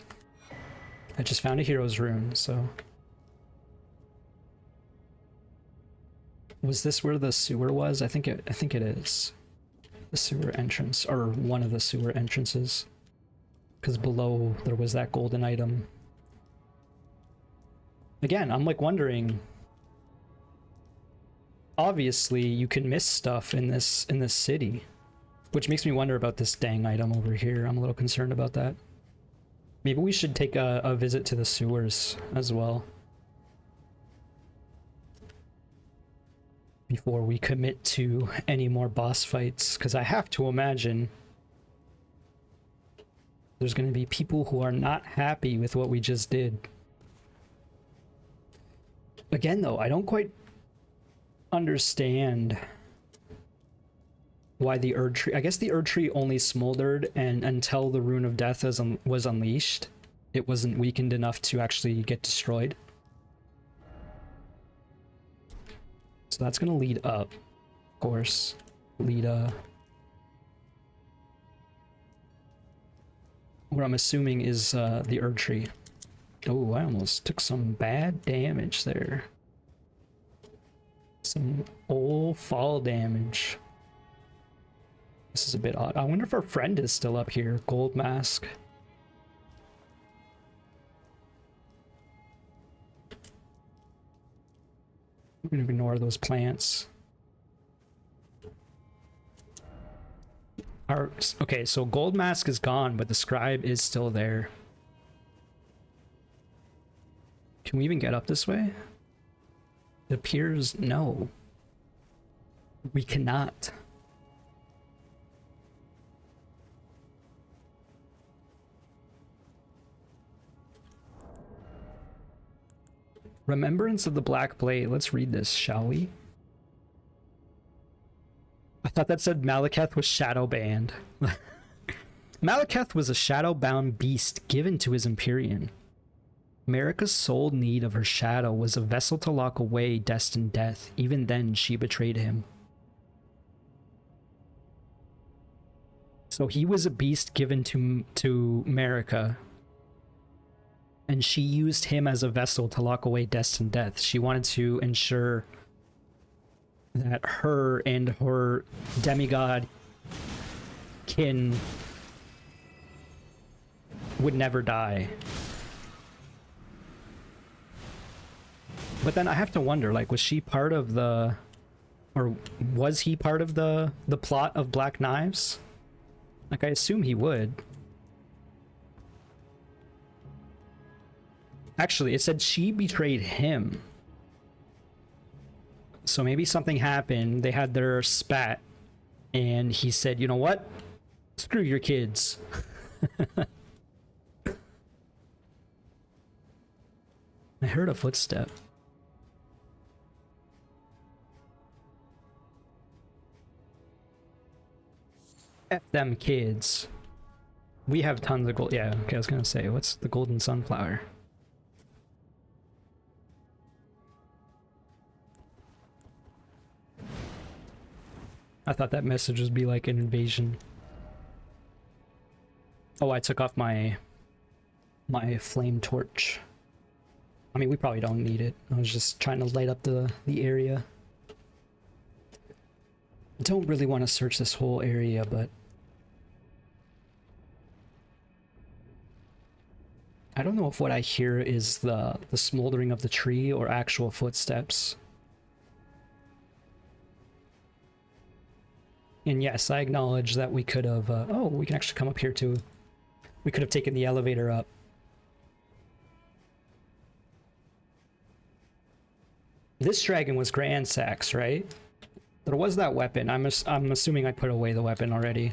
I just found a hero's rune, so... Was this where the sewer was? I think it is. The sewer entrance, or one of the sewer entrances. Because below there was that golden item. Again, I'm like wondering. Obviously, you can miss stuff in this city, which makes me wonder about this dang item over here. I'm a little concerned about that. Maybe we should take a visit to the sewers as well before we commit to any more boss fights, because I have to imagine there's going to be people who are not happy with what we just did. Again, though, I don't quite understand why the Erdtree... I guess the Erdtree only smoldered and until the Rune of Death was unleashed. It wasn't weakened enough to actually get destroyed. So that's going to lead up, of course. Lead what I'm assuming is the Erdtree. Oh, I almost took some bad damage there. Some old fall damage. This is a bit odd. I wonder if our friend is still up here. Gold mask. I'm gonna ignore those plants. Okay, so gold mask is gone, but the scribe is still there. Can we even get up this way? It appears no. We cannot. Remembrance of the Black Blade. Let's read this, shall we? thought that said Malekith was shadow banned. Malekith was a shadow-bound beast given to his Empyrean. Marika's sole need of her shadow was a vessel to lock away Destined Death. Even then, she betrayed him. So he was a beast given to Marika, and she used him as a vessel to lock away Destined Death. She wanted to ensure that her and her demigod kin would never die. But then I have to wonder, like, was she part of the, or was he part of the plot of Black Knives? Like, I assume he would. Actually, it said she betrayed him. So maybe something happened, they had their spat, and he said, you know what? Screw your kids. I heard a footstep. F them kids. We have tons of gold. Yeah, okay, I was gonna say, what's the golden sunflower? I thought that message would be like an invasion. Oh, I took off my flame torch. I mean, we probably don't need it. I was just trying to light up the area. I don't really want to search this whole area, but I don't know if what I hear is the smoldering of the tree or actual footsteps. And yes, I acknowledge that we could have, oh, we can actually come up here too. We could have taken the elevator up. This dragon was Grand Sax, right? There was that weapon. I'm assuming I put away the weapon already.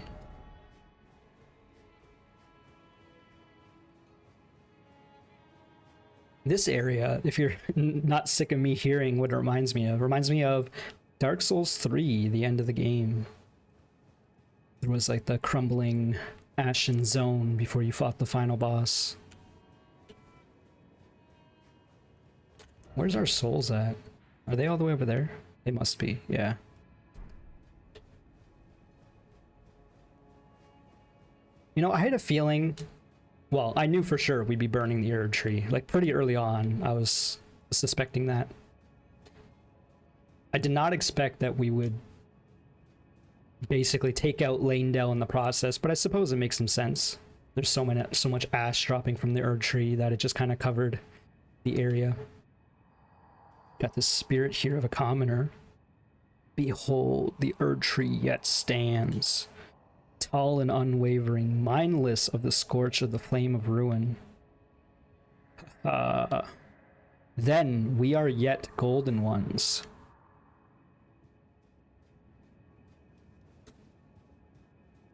This area, if you're not sick of me hearing what it reminds me of Dark Souls 3, the end of the game. There was like the crumbling ashen zone before you fought the final boss. Where's our souls at? Are they all the way over there? They must be, yeah. You know, I had a feeling, well, I knew for sure we'd be burning the Erdtree. Like, pretty early on, I was suspecting that. I did not expect that we would basically take out Lanedell in the process, but I suppose it makes some sense. There's so much ash dropping from the Erdtree that it just kind of covered the area. Got the spirit here of a commoner. Behold, the Erdtree yet stands, tall and unwavering, mindless of the scorch of the flame of ruin. Then we are yet golden ones.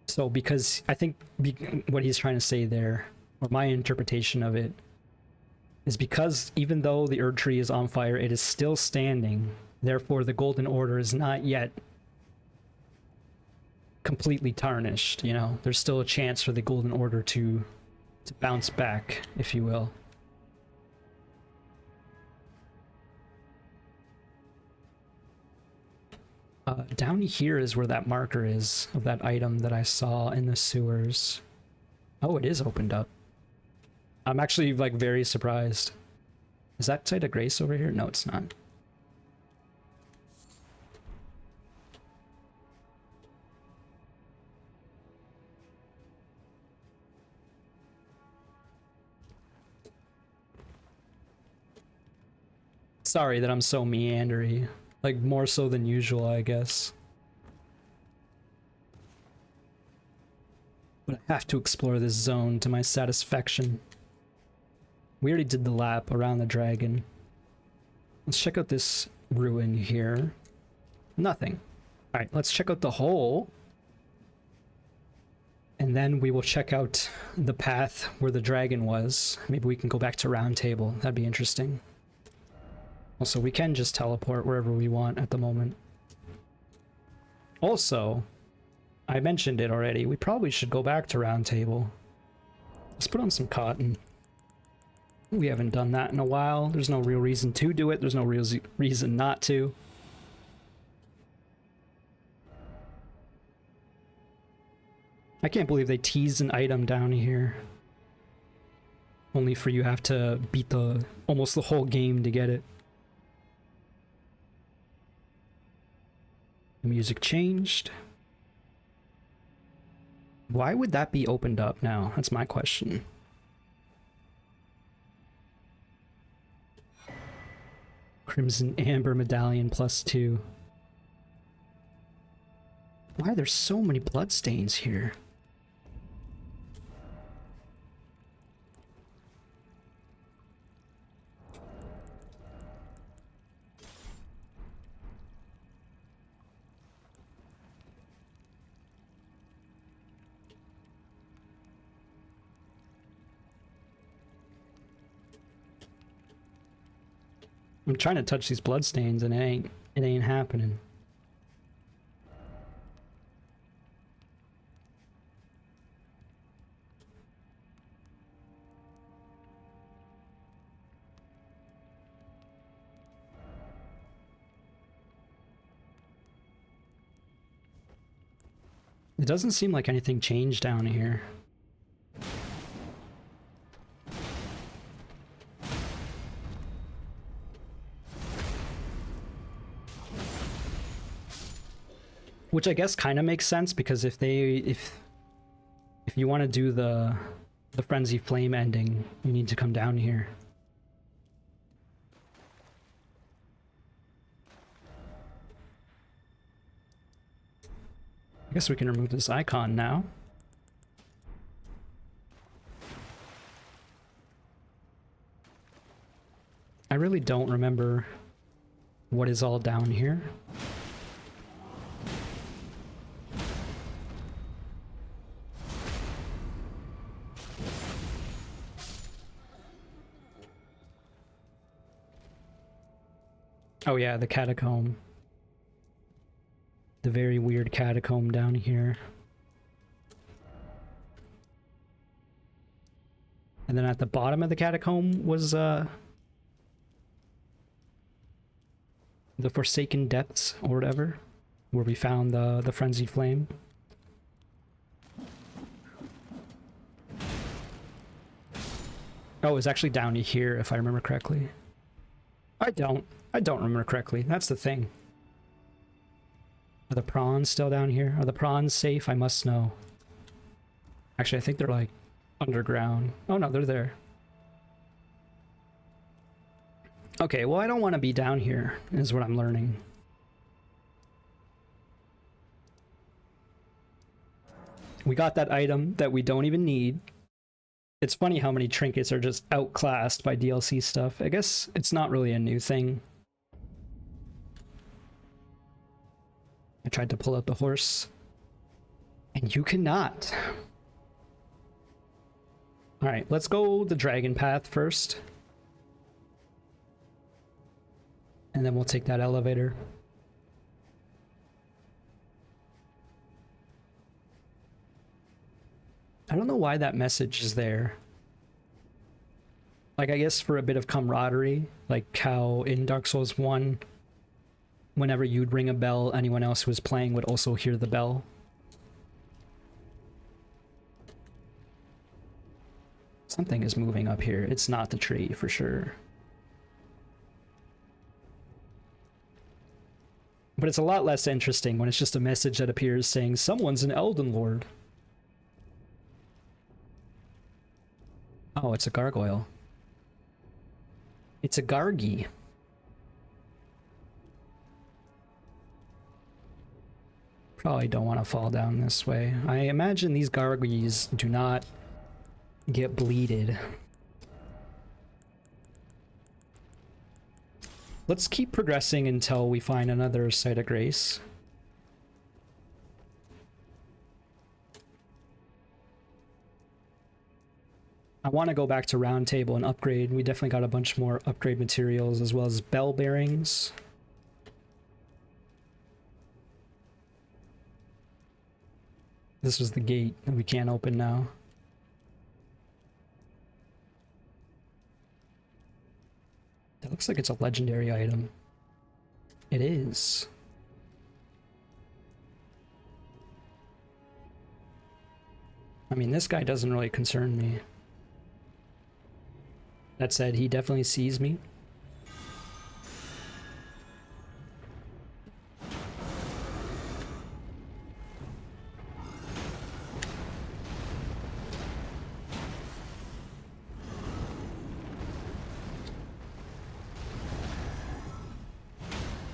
So because I think what he's trying to say there, or my interpretation of it, is because even though the Erdtree is on fire, it is still standing. Therefore, the Golden Order is not yet completely tarnished, you know? There's still a chance for the Golden Order to bounce back, if you will. Down here is where that marker is of that item that I saw in the sewers. Oh, it is opened up. I'm actually like very surprised. Is that Site of Grace over here? No, it's not. Sorry that I'm so meandery. Like, more so than usual, I guess. But I have to explore this zone to my satisfaction. We already did the lap around the dragon. Let's check out this ruin here. Nothing. Alright, let's check out the hole. And then we will check out the path where the dragon was. Maybe we can go back to Round Table. That'd be interesting. Also, we can just teleport wherever we want at the moment. Also, I mentioned it already, we probably should go back to round table. Let's put on some cotton. We haven't done that in a while. There's no real reason to do it. There's no real reason not to. I can't believe they teased an item down here. Only for you have to beat almost the whole game to get it. The music changed. Why would that be opened up now? That's my question. Crimson Amber Medallion +2. Why are there so many bloodstains here? I'm trying to touch these bloodstains and it ain't happening. It doesn't seem like anything changed down here. Which I guess kind of makes sense, because if you want to do the Frenzy Flame ending, you need to come down here. I guess we can remove this icon now. I really don't remember what is all down here. Oh yeah, the catacomb. The very weird catacomb down here. And then at the bottom of the catacomb was the Forsaken Depths or whatever, where we found the Frenzied Flame. Oh, it's actually down here if I remember correctly. I don't remember correctly. That's the thing. Are the prawns still down here? Are the prawns safe? I must know. Actually, I think they're like underground. Oh no, they're there. Okay, well I don't want to be down here, is what I'm learning. We got that item that we don't even need. It's funny how many trinkets are just outclassed by DLC stuff. I guess it's not really a new thing. I tried to pull out the horse, and you cannot. Alright, let's go the dragon path first. And then we'll take that elevator. I don't know why that message is there. Like, I guess for a bit of camaraderie, like how in Dark Souls 1, whenever you'd ring a bell, anyone else who was playing would also hear the bell. Something is moving up here. It's not the tree for sure. But it's a lot less interesting when it's just a message that appears saying someone's an Elden Lord. Oh, it's a gargoyle. It's a gargy. Probably don't want to fall down this way. I imagine these gargoyles do not get bleeded. Let's keep progressing until we find another site of grace. I want to go back to round table and upgrade. We definitely got a bunch more upgrade materials as well as bell bearings. This was the gate that we can't open now. That looks like it's a legendary item. It is. I mean, this guy doesn't really concern me. That said, he definitely sees me.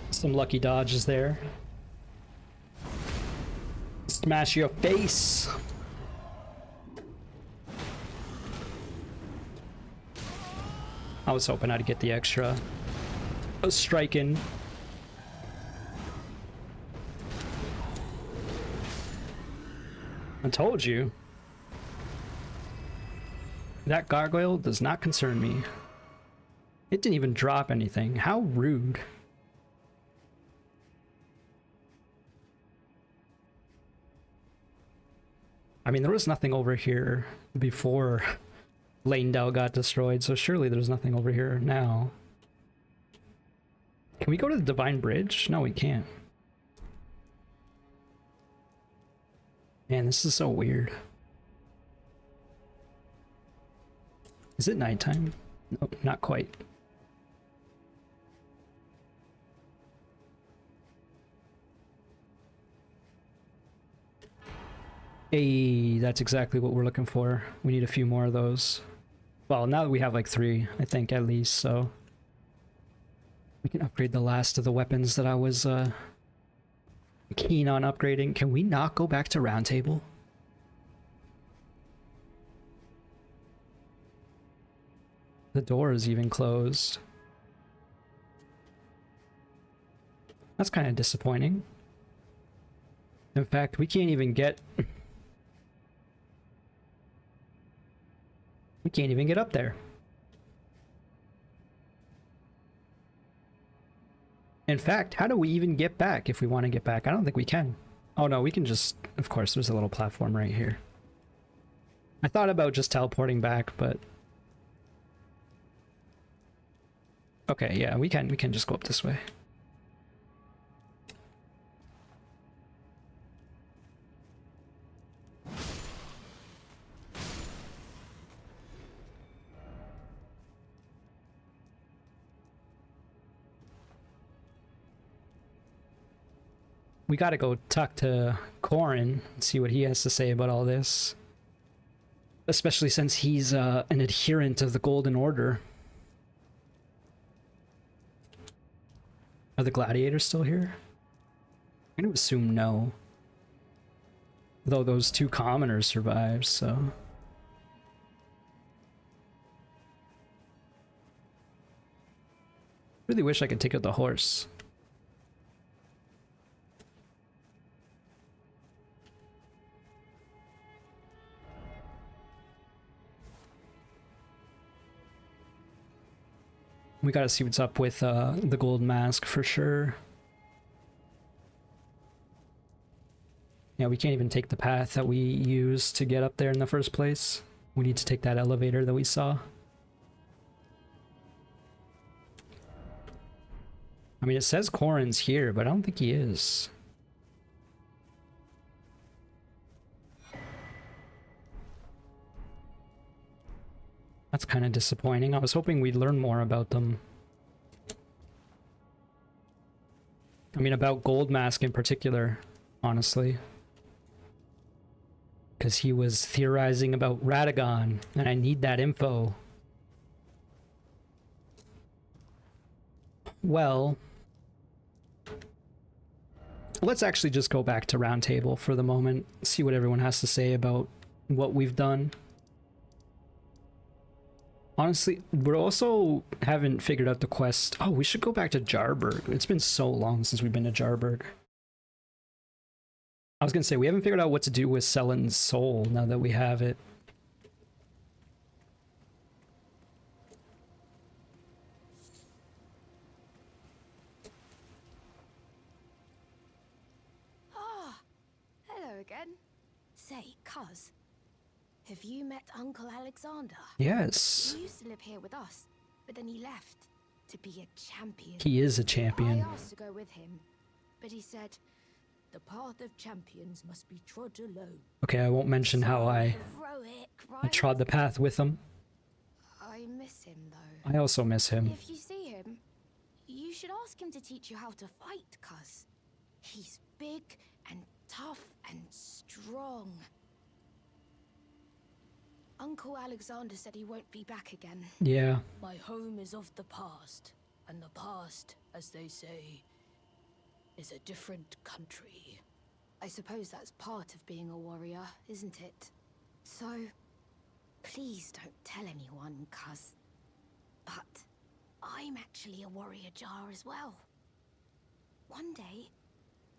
Some lucky dodges there. Smash your face! I was hoping I'd get the extra striking. I told you. That gargoyle does not concern me. It didn't even drop anything. How rude. I mean, there was nothing over here before Lanedale got destroyed, so surely there's nothing over here now. Can we go to the Divine Bridge? No, we can't. Man, this is so weird. Is it nighttime? No, not quite. Hey, that's exactly what we're looking for. We need a few more of those. Well, now that we have like 3, I think, at least, so we can upgrade the last of the weapons that I was keen on upgrading. Can we not go back to Round Table? The door is even closed. That's kind of disappointing. In fact, we can't even get... We can't even get up there. In fact, how do we even get back if we want to get back? I don't think we can. Oh no, we can just... Of course, there's a little platform right here. I thought about just teleporting back, but... Okay, yeah, we can just go up this way. We gotta go talk to Corrin and see what he has to say about all this. Especially since he's an adherent of the Golden Order. Are the gladiators still here? I'm gonna assume no. Though those 2 commoners survived, so... Really wish I could take out the horse. We gotta see what's up with the gold mask for sure. Yeah, we can't even take the path that we used to get up there in the first place. We need to take that elevator that we saw. I mean, it says Corrin's here, but I don't think he is. That's kind of disappointing. I was hoping we'd learn more about them. I mean, about Gold Mask in particular, honestly. Because he was theorizing about Radagon, and I need that info. Well... Let's actually just go back to Round Table for the moment, see what everyone has to say about what we've done. Honestly, we also haven't figured out the quest. Oh, we should go back to Jarburg. It's been so long since we've been to Jarburg. I was gonna say, we haven't figured out what to do with Selen's soul now that we have it.
Ah, hello again. say, cuz, have you met Uncle Alexander?
Yes.
He used to live here with us, but then he left to be a champion.
He is a
I
champion.
asked to go with him, but he said, the path of champions must be trod alone.
Okay, I won't mention how I
Heroic,
I
right?
trod the path with him.
I miss him, though.
I also miss him.
If you see him, you should ask him to teach you how to fight, cuz. He's big and tough and strong. Uncle Alexander said he won't be back again.
Yeah.
My home is of the past, and the past, as they say, is a different country. I suppose that's part of being a warrior, isn't it? So, please don't tell anyone, cuz. But I'm actually a warrior jar as well. One day,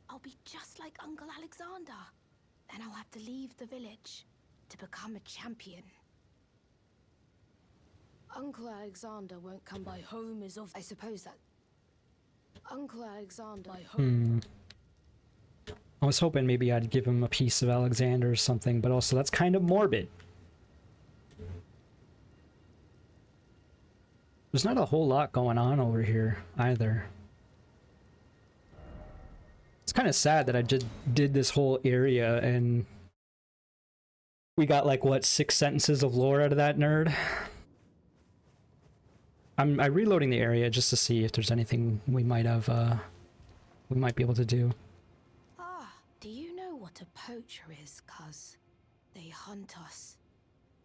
I'll be just like Uncle Alexander. Then I'll have to leave the village to become a champion. Uncle Alexander won't come. My home is of... I suppose that... Uncle Alexander... My home...
I was hoping maybe I'd give him a piece of Alexander or something, but also that's kind of morbid. There's not a whole lot going on over here either. It's kind of sad that I just did this whole area and we got like, what, 6 sentences of lore out of that nerd? I'm reloading the area just to see if there's anything we might have, we might be able to do.
Ah, do you know what a poacher is, cuz? They hunt us,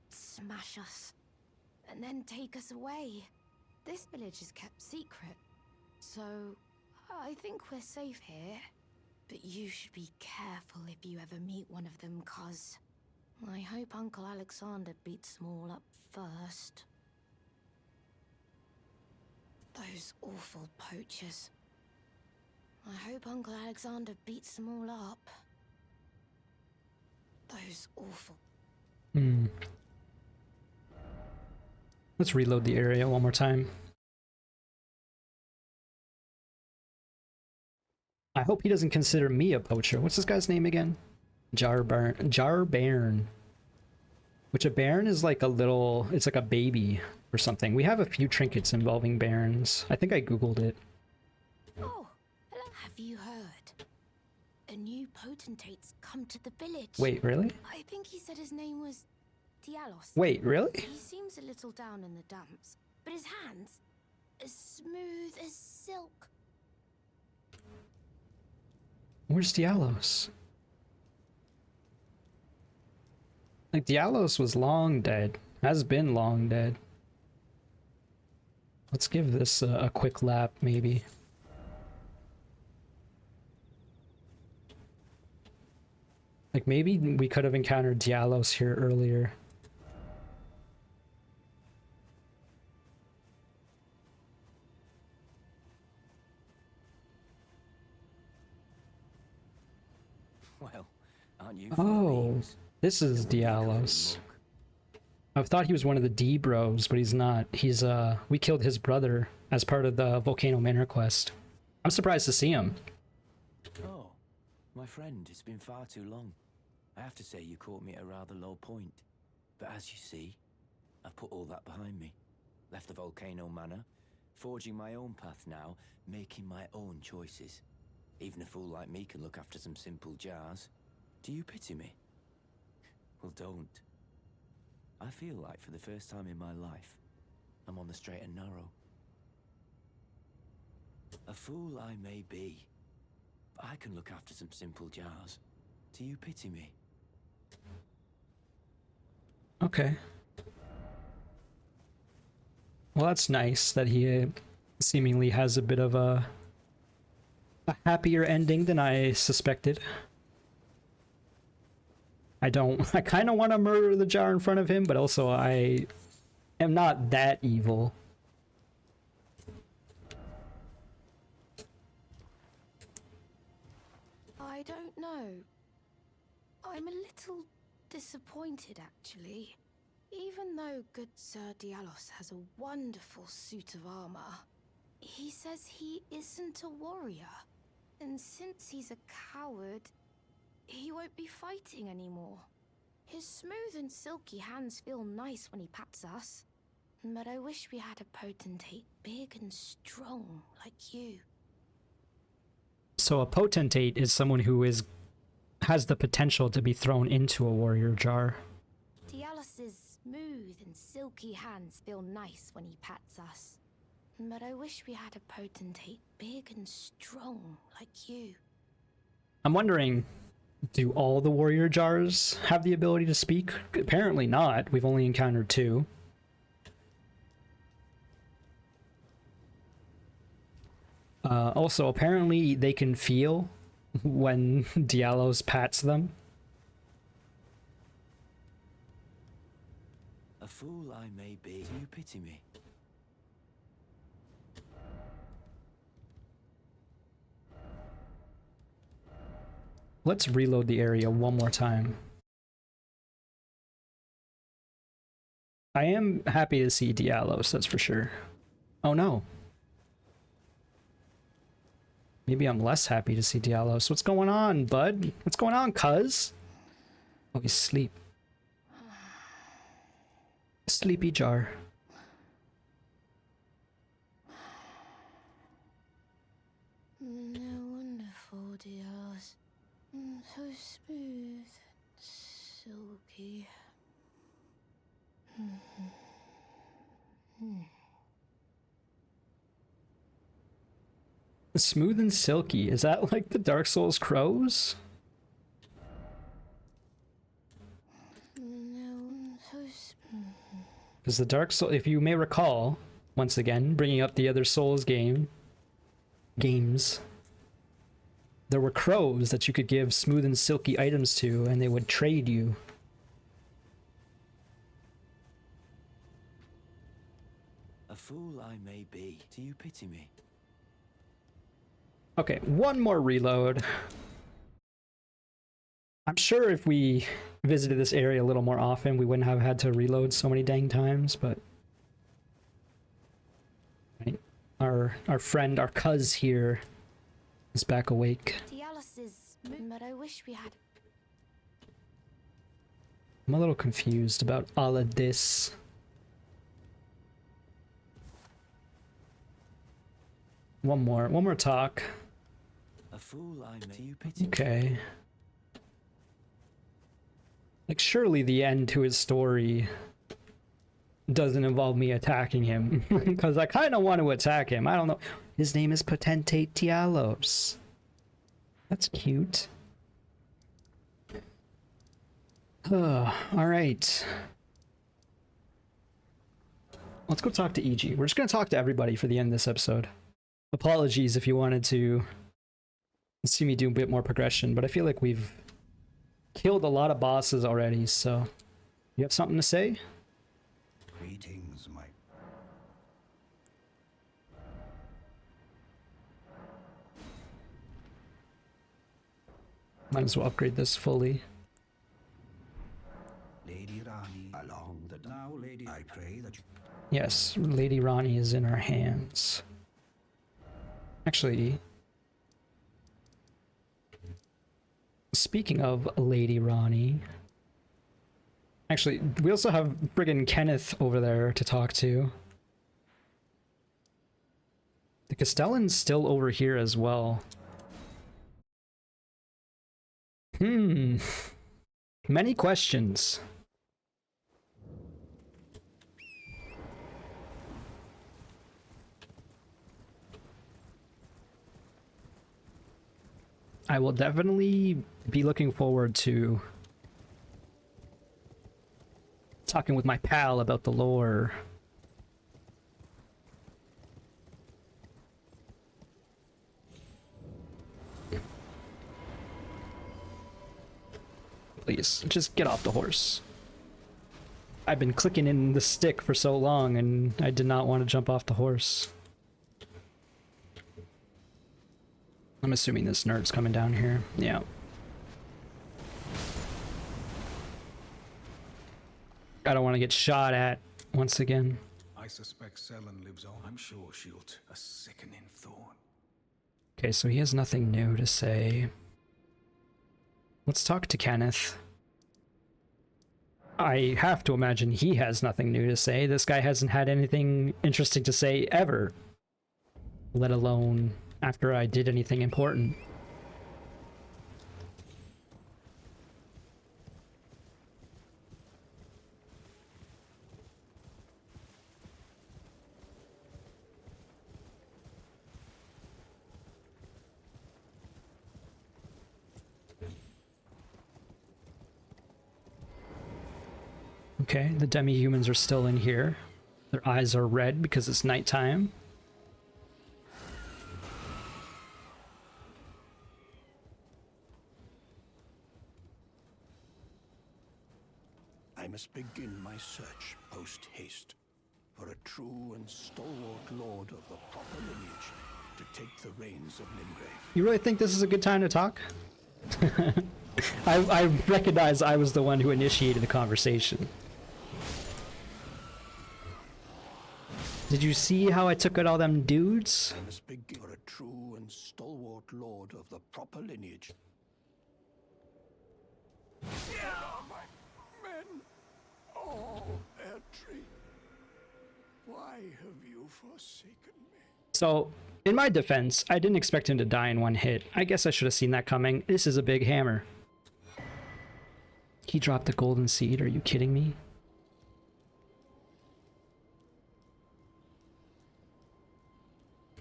smash us, and then take us away. This village is kept secret, so I think we're safe here. But you should be careful if you ever meet one of them, cuz I hope Uncle Alexander beats them all up first. Those awful poachers. I hope Uncle Alexander beats them all up. Those awful...
Let's reload the area one more time. I hope he doesn't consider me a poacher. What's this guy's name again? Jarbairn. Which a bairn is like a little... It's like a baby or something. We have a few trinkets involving bairns. I think I googled it.
Oh, hello. Have you heard? A new potentate's come to the village.
Wait, really?
I think he said his name was Dialos.
Wait, really?
He seems a little down in the dumps, but his hands as smooth as silk.
Where's Dialos? Like, Dialos was long dead. Has been long dead. Let's give this a quick lap, maybe. Like, maybe we could have encountered Dialos here earlier.
Well, aren't you?
Oh, this is Dialos. I thought he was one of the D bros, but he's not. He's we killed his brother as part of the Volcano Manor quest. I'm surprised to see him.
Oh, my friend, it's been far too long. I have to say you caught me at a rather low point. But as you see, I've put all that behind me. Left the Volcano Manor, forging my own path now, making my own choices. Even a fool like me can look after some simple jars. Do you pity me? Well, don't. I feel like for the first time in my life, I'm on the straight and narrow. A fool I may be, but I can look after some simple jars. Do you pity me?
Okay. Well, that's nice that he seemingly has a bit of a happier ending than I suspected. I kind of want to murder the jar in front of him, but also I am not that evil.
I don't know. I'm a little disappointed, actually. Even though good Sir Dialos has a wonderful suit of armor, he says he isn't a warrior. And since he's a coward, he won't be fighting anymore. His smooth and silky hands feel nice when he pats us. But I wish we had a potentate big and strong like you.
So a potentate is someone who has the potential to be thrown into a warrior jar.
Dialus's smooth and silky hands feel nice when he pats us. But I wish we had a potentate big and strong like you.
I'm wondering, do all the warrior jars have the ability to speak? Apparently not. We've only encountered 2. Also, apparently they can feel when Dialos pats them.
A fool I may be. Do you pity me?
Let's reload the area one more time. I am happy to see Dialos, that's for sure. Oh no. Maybe I'm less happy to see Dialos. What's going on, bud? What's going on, cuz? Oh, he's asleep. Sleepy jar.
No wonderful, Dialus. So smooth, silky.
Smooth and silky. Is that like the Dark Souls crows? Because the Dark Souls, if you may recall, once again, bringing up the other Souls games, there were crows that you could give smooth and silky items to, and they would trade you.
A fool I may be. Do you pity me?
Okay, one more reload. I'm sure if we visited this area a little more often, we wouldn't have had to reload so many dang times, but... Right. Our friend, our cuz here, is back awake.
Dialus is... but I wish we had...
I'm a little confused about all of this. One more talk.
A fool I may. Do you pity me?
Okay. Like, surely the end to his story doesn't involve me attacking him. Because I kind of want to attack him. I don't know. His name is Potentate Dialos. That's cute. Alright. Let's go talk to EG. We're just going to talk to everybody for the end of this episode. Apologies if you wanted to see me do a bit more progression, but I feel like we've killed a lot of bosses already, so... You have something to say?
Greetings, my...
Might as well upgrade this fully.
Lady Rani, along the... Now, lady, I pray that you...
Yes, Lady Rani is in our hands. Actually... Speaking of Lady Rani... Actually, we also have friggin' Kenneth over there to talk to. The Castellan's still over here as well. Many questions. I will definitely be looking forward to talking with my pal about the lore. Please, just get off the horse. I've been clicking in the stick for so long and I did not want to jump off the horse. I'm assuming this nerd's coming down here. Yeah. I don't want to get shot at once again.
I suspect Selen lives on. I'm sure she'll... A sickening thought.
Okay, so he has nothing new to say. Let's talk to Kenneth. I have to imagine he has nothing new to say. This guy hasn't had anything interesting to say ever. Let alone after I did anything important. Okay, the demi-humans are still in here. Their eyes are red because it's nighttime.
I must begin my search post-haste for a true and stalwart lord of the proper lineage to take the reins of Limgrave.
You really think this is a good time to talk? I recognize I was the one who initiated the conversation. Did you see how I took out all them dudes?
I must begin for a true and stalwart lord of the proper lineage. Where are my men? Oh, Erdtree, why have you forsaken me?
So, in my defense, I didn't expect him to die in one hit. I guess I should have seen that coming. This is a big hammer. He dropped the golden seed, are you kidding me?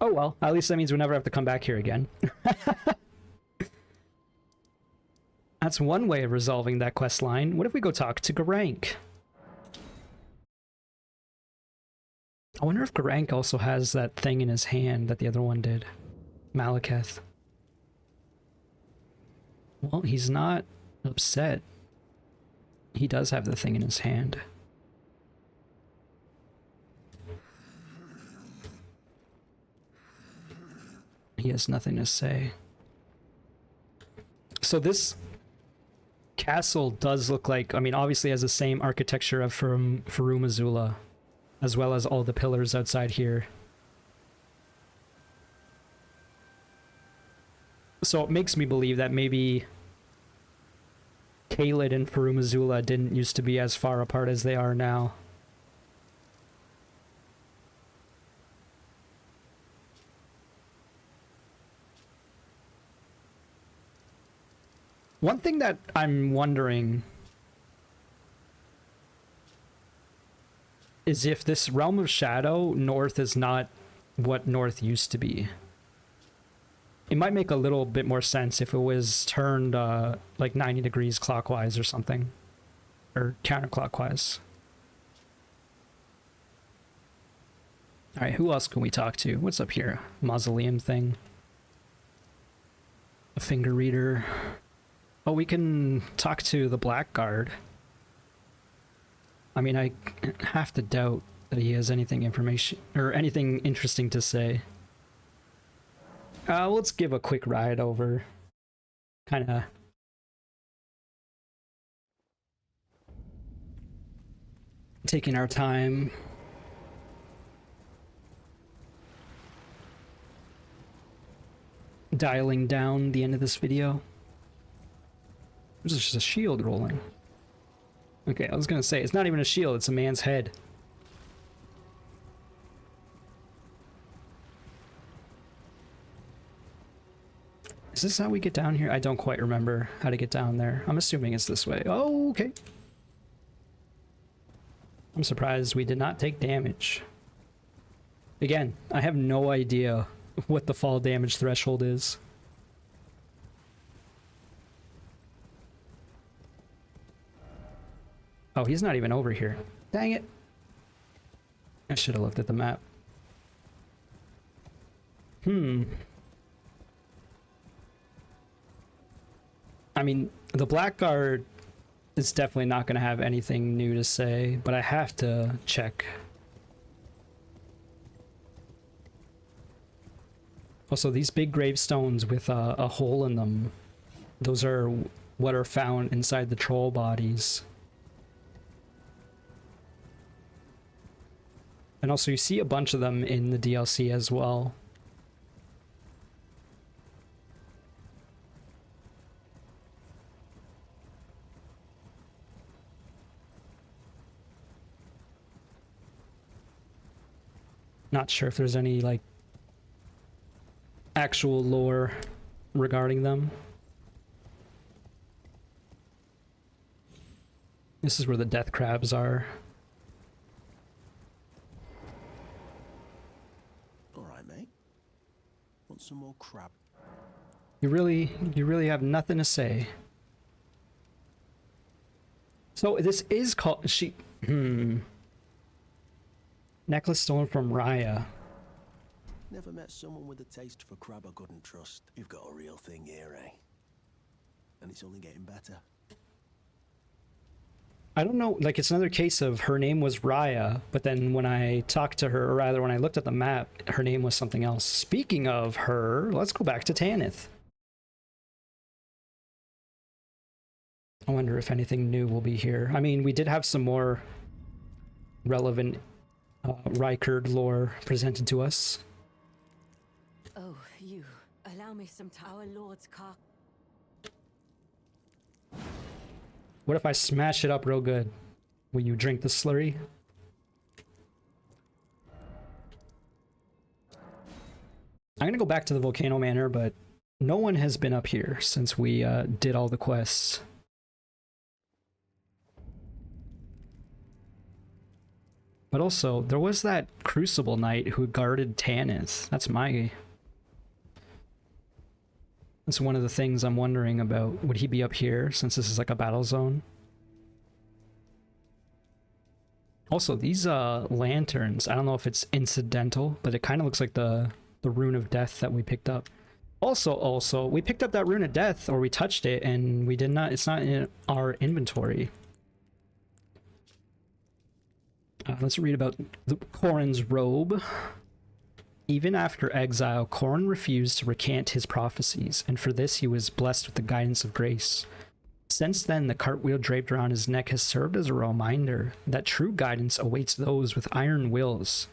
Oh well, at least that means we'll never have to come back here again. That's one way of resolving that quest line. What if we go talk to Garank? I wonder if Garank also has that thing in his hand that the other one did. Malekith. Well, he's not upset. He does have the thing in his hand. He has nothing to say. So this castle does look like, I mean, obviously has the same architecture of from Farum Azula, as well as all the pillars outside here. So it makes me believe that maybe Caelid and Farum Azula didn't used to be as far apart as they are now. One thing that I'm wondering is if this Realm of Shadow, North is not what North used to be. It might make a little bit more sense if it was turned like 90 degrees clockwise or something. Or counterclockwise. Alright, who else can we talk to? What's up here? Mausoleum thing. A finger reader. Oh, we can talk to the Blackguard. I mean, I have to doubt that he has anything interesting to say. Let's give a quick ride over. Kinda. Taking our time. Dialing down the end of this video. This is just a shield rolling. Okay, I was gonna say, it's not even a shield, it's a man's head. Is this how we get down here? I don't quite remember how to get down there. I'm assuming it's this way. Oh, okay. I'm surprised we did not take damage. Again, I have no idea what the fall damage threshold is. Oh, he's not even over here. Dang it. I should have looked at the map. I mean, the Blackguard is definitely not going to have anything new to say, but I have to check. Also, these big gravestones with a hole in them, those are what are found inside the troll bodies. And also you see a bunch of them in the DLC as well. Not sure if there's any, like, actual lore regarding them. This is where the death crabs are.
All right, mate. Want some more crab?
You really have nothing to say. So this is called necklace stolen from Raya.
Never met someone with a taste for crab I couldn't trust. You've got a real thing here, eh? And it's only getting better.
I don't know, like, it's another case of her name was Raya, but then when I talked to her, or rather when I looked at the map, her name was something else. Speaking of her, let's go back to Tanith. I wonder if anything new will be here. I mean, we did have some more relevant Rykard lore presented to us.
Oh, you. Allow me some Tower Lord's car.
What if I smash it up real good? Will you drink the slurry? I'm gonna go back to the Volcano Manor, but no one has been up here since we did all the quests. But also, there was that Crucible Knight who guarded Tanith. That's one of the things I'm wondering about. Would he be up here since this is like a battle zone? Also, these lanterns, I don't know if it's incidental, but it kind of looks like the Rune of Death that we picked up. Also, we picked up that Rune of Death, or we touched it, and we did not, it's not in our inventory. Let's read about Corrin's robe. Even after exile, Corrin refused to recant his prophecies, and for this he was blessed with the guidance of grace. Since then, the cartwheel draped around his neck has served as a reminder that true guidance awaits those with iron wills,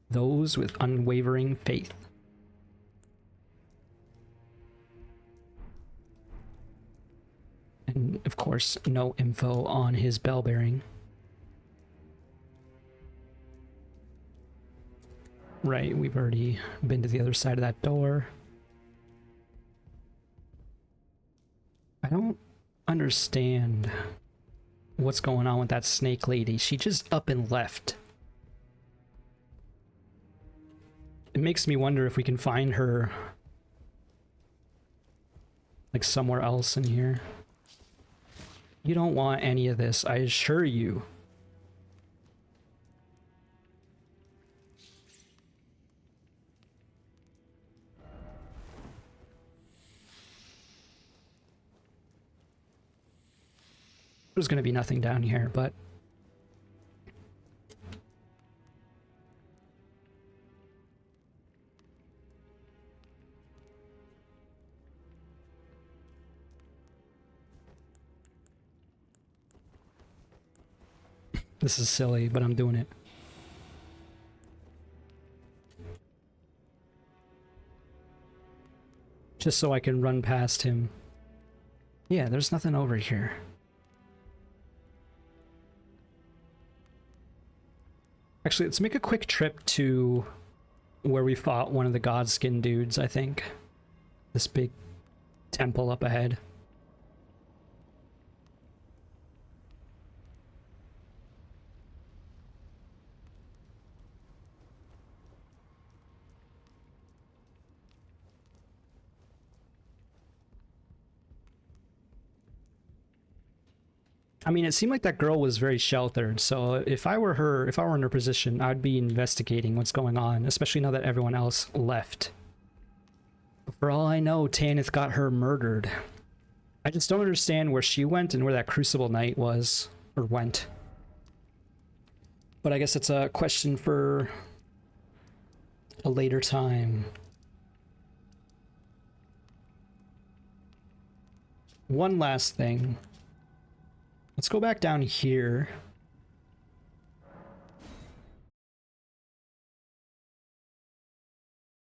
those with unwavering faith. And of course, no info on his bell bearing. Right, we've already been to the other side of that door. I don't understand what's going on with that snake lady. She just up and left. It makes me wonder if we can find her like somewhere else in here. You don't want any of this, I assure you. There's going to be nothing down here, but this is silly, but I'm doing it. Just so I can run past him. Yeah, there's nothing over here. Actually, let's make a quick trip to where we fought one of the Godskin dudes, I think. This big temple up ahead. I mean, it seemed like that girl was very sheltered, so if I were in her position, I'd be investigating what's going on, especially now that everyone else left. But for all I know, Tanith got her murdered. I just don't understand where she went and where that Crucible Knight was, or went. But I guess it's a question for a later time. One last thing. Let's go back down here.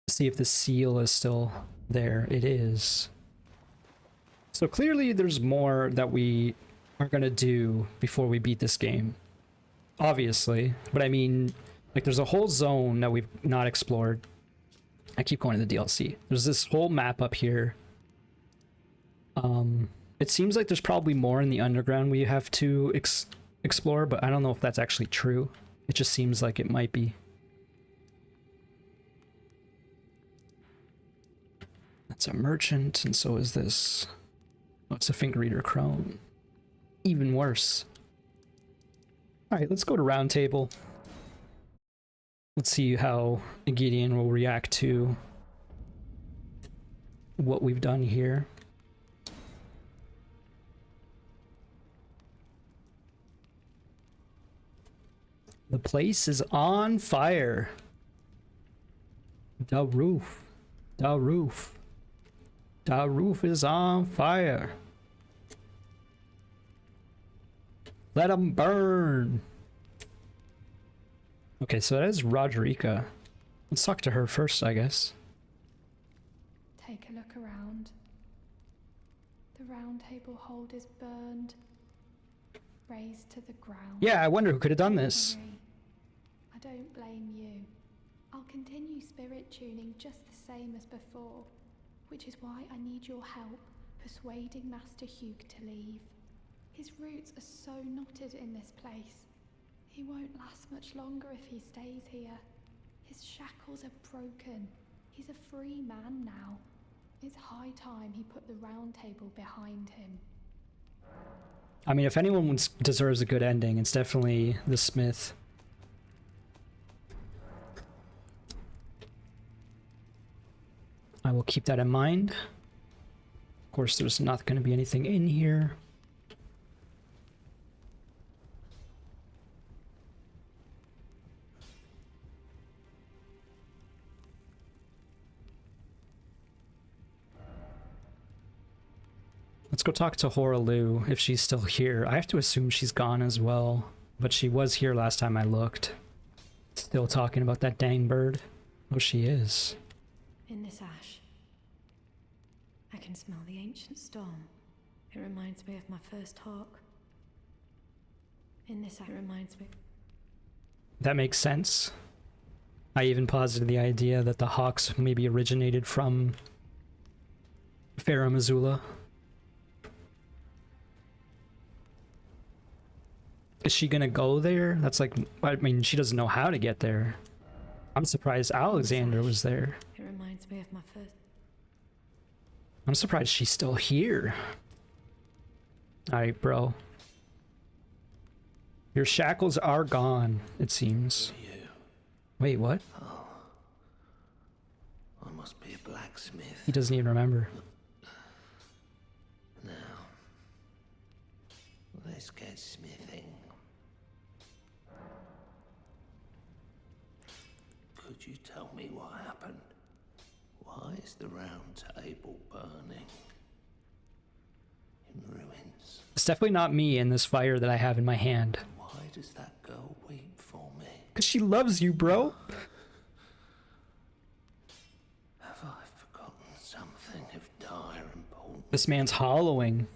See if the seal is still there. It is. So clearly there's more that we are gonna do before we beat this game. Obviously. But I mean, Like, there's a whole zone that we've not explored. I keep going to the DLC. There's this whole map up here. It seems like there's probably more in the underground we have to explore, but I don't know if that's actually true. It just seems like it might be. That's a merchant, and so is this. Oh, it's a finger eater crone. Even worse. Alright, let's go to round table. Let's see how Gideon will react to what we've done here. The place is on fire. The roof. The roof. The roof is on fire. Let 'em burn. Okay, so that is Roderica. Let's talk to her first, I guess.
Take a look around. The round table hold is burned, razed to the ground.
Yeah, I wonder who could have done this.
I don't blame you. I'll continue spirit tuning just the same as before, which is why I need your help persuading Master Hugh to leave. His roots are so knotted in this place. He won't last much longer if he stays here. His shackles are broken. He's a free man now. It's high time he put the round table behind him.
I mean, if anyone deserves a good ending, it's definitely the Smith. I will keep that in mind. Of course, there's not going to be anything in here. Let's go talk to Horalu if she's still here. I have to assume she's gone as well, but she was here last time I looked. Still talking about that dang bird. Oh, she is.
In this ash, I can smell the ancient storm. It reminds me of my first hawk. In this ash, it reminds me.
That makes sense. I even posited the idea that the hawks maybe originated from Farum Azula. Is she gonna go there? That's like, I mean, she doesn't know how to get there. I'm surprised Alexander was there.
It reminds me of my first.
I'm surprised she's still here. Alright, bro. Your shackles are gone, it seems.
You.
Wait, what?
Oh. I must be a blacksmith.
He doesn't even remember.
Now, let's get smithing. Could you tell me what happened? Why is the round table burning? In ruins.
It's definitely not me in this fire that I have in my hand.
Why does that girl weep for me?
Because she loves you, bro.
Have I forgotten something of dire importance?
This man's hollowing.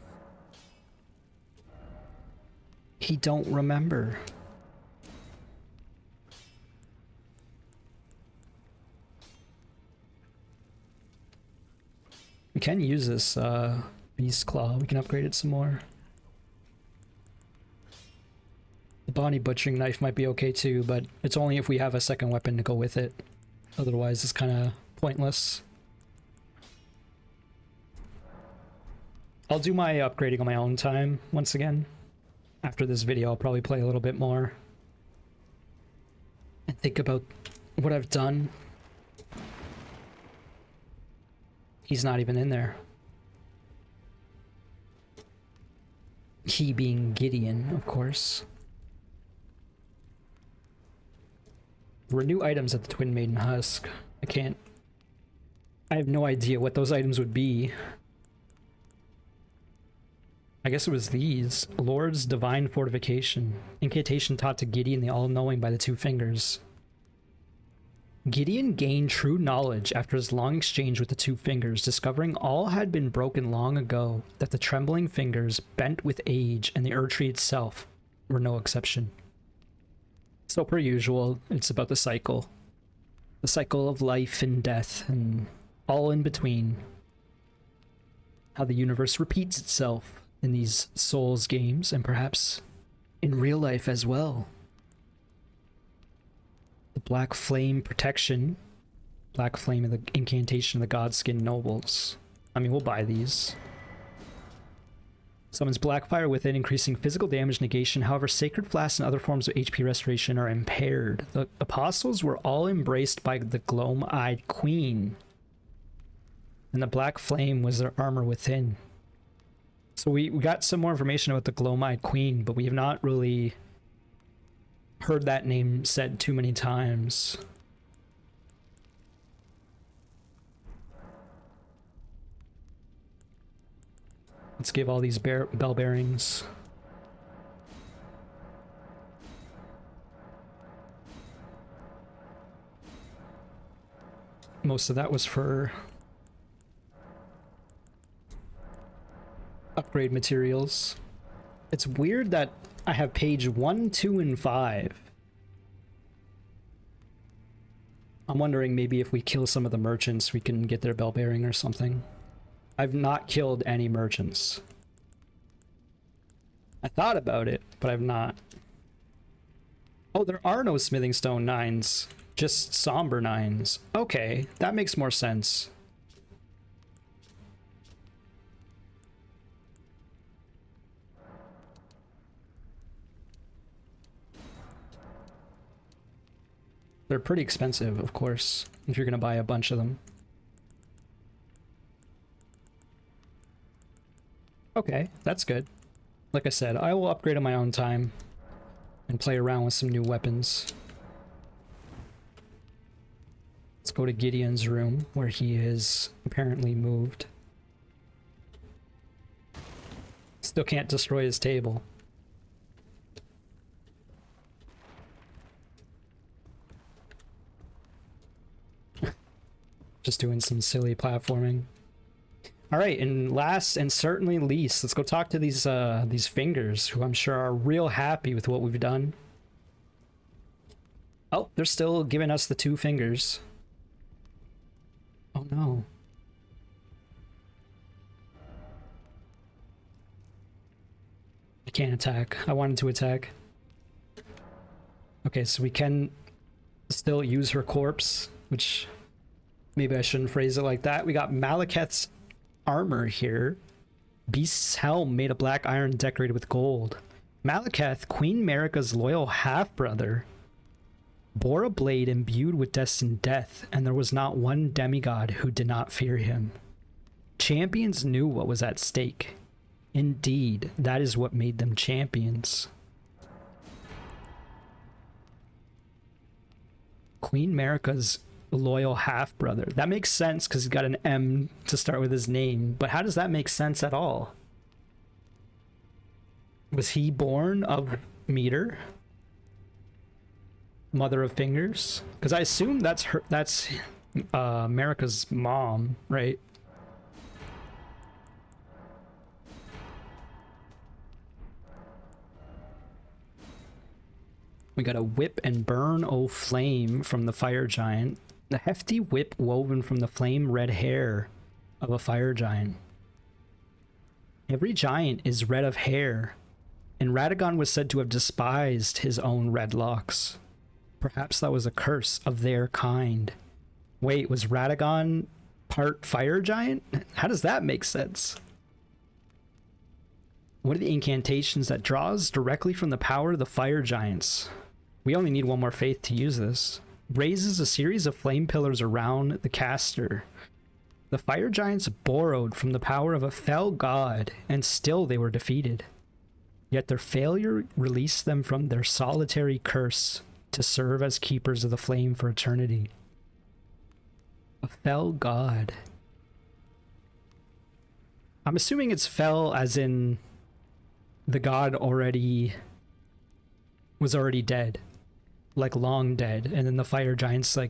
He don't remember. We can use this beast claw. We can upgrade it some more. The Bonnie butchering knife might be okay too, but it's only if we have a second weapon to go with it. Otherwise, it's kind of pointless. I'll do my upgrading on my own time once again. After this video, I'll probably play a little bit more and think about what I've done. He's not even in there. He being Gideon, of course. Renew items at the Twin Maiden Husk. I have no idea what those items would be. I guess it was these. Lord's Divine Fortification. Incantation taught to Gideon the All-Knowing by the Two Fingers. Gideon gained true knowledge after his long exchange with the Two Fingers, discovering all had been broken long ago, that the trembling fingers, bent with age, and the Erdtree itself were no exception. So per usual, it's about the cycle. The cycle of life and death and all in between. How the universe repeats itself in these Souls games and perhaps in real life as well. The Black Flame Protection. Black Flame of the Incantation of the Godskin Nobles. I mean, we'll buy these. Summons Blackfire within, increasing physical damage negation. However, Sacred Flasks and other forms of HP restoration are impaired. The apostles were all embraced by the Gloam-Eyed Queen, and the Black Flame was their armor within. So we got some more information about the Gloam-Eyed Queen, but we have not really heard that name said too many times. Let's give all these bell bearings. Most of that was for upgrade materials. It's weird that I have page 1, 2, and 5. I'm wondering maybe if we kill some of the merchants, we can get their bell bearing or something. I've not killed any merchants. I thought about it, but I've not. Oh, there are no smithing stone 9s, just somber 9s. Okay, that makes more sense. They're pretty expensive, of course, if you're gonna buy a bunch of them. Okay, that's good. Like I said, I will upgrade on my own time and play around with some new weapons. Let's go to Gideon's room, where he is apparently moved. Still can't destroy his table. Just doing some silly platforming. All right, and last and certainly least, let's go talk to these fingers, who I'm sure are real happy with what we've done. Oh, they're still giving us the 2 fingers. Oh no. I can't attack. I wanted to attack. Okay, so we can still use her corpse, which maybe I shouldn't phrase it like that. We got Malekith's armor here. Beast's helm made of black iron decorated with gold. Malekith, Queen Marika's loyal half-brother, bore a blade imbued with Destined Death, and there was not one demigod who did not fear him. Champions knew what was at stake. Indeed, that is what made them champions. Queen Marika's loyal half-brother. That makes sense because he's got an M to start with his name, but how does that make sense at all? Was he born of Meter? Mother of Fingers? Because I assume that's Marika's mom, right? We got a whip and burn, O flame, from the fire giant. The hefty whip woven from the flame red hair of a fire giant. Every giant is red of hair, and Radagon was said to have despised his own red locks. Perhaps that was a curse of their kind. Wait, was Radagon part fire giant? How does that make sense? What are the incantations that draws directly from the power of the fire giants? We only need one more faith to use this. Raises a series of flame pillars around the caster. The fire giants borrowed from the power of a fell god, and still they were defeated. Yet their failure released them from their solitary curse to serve as keepers of the flame for eternity. A fell god. I'm assuming it's fell as in the god was already dead. Like long dead, and then the fire giants like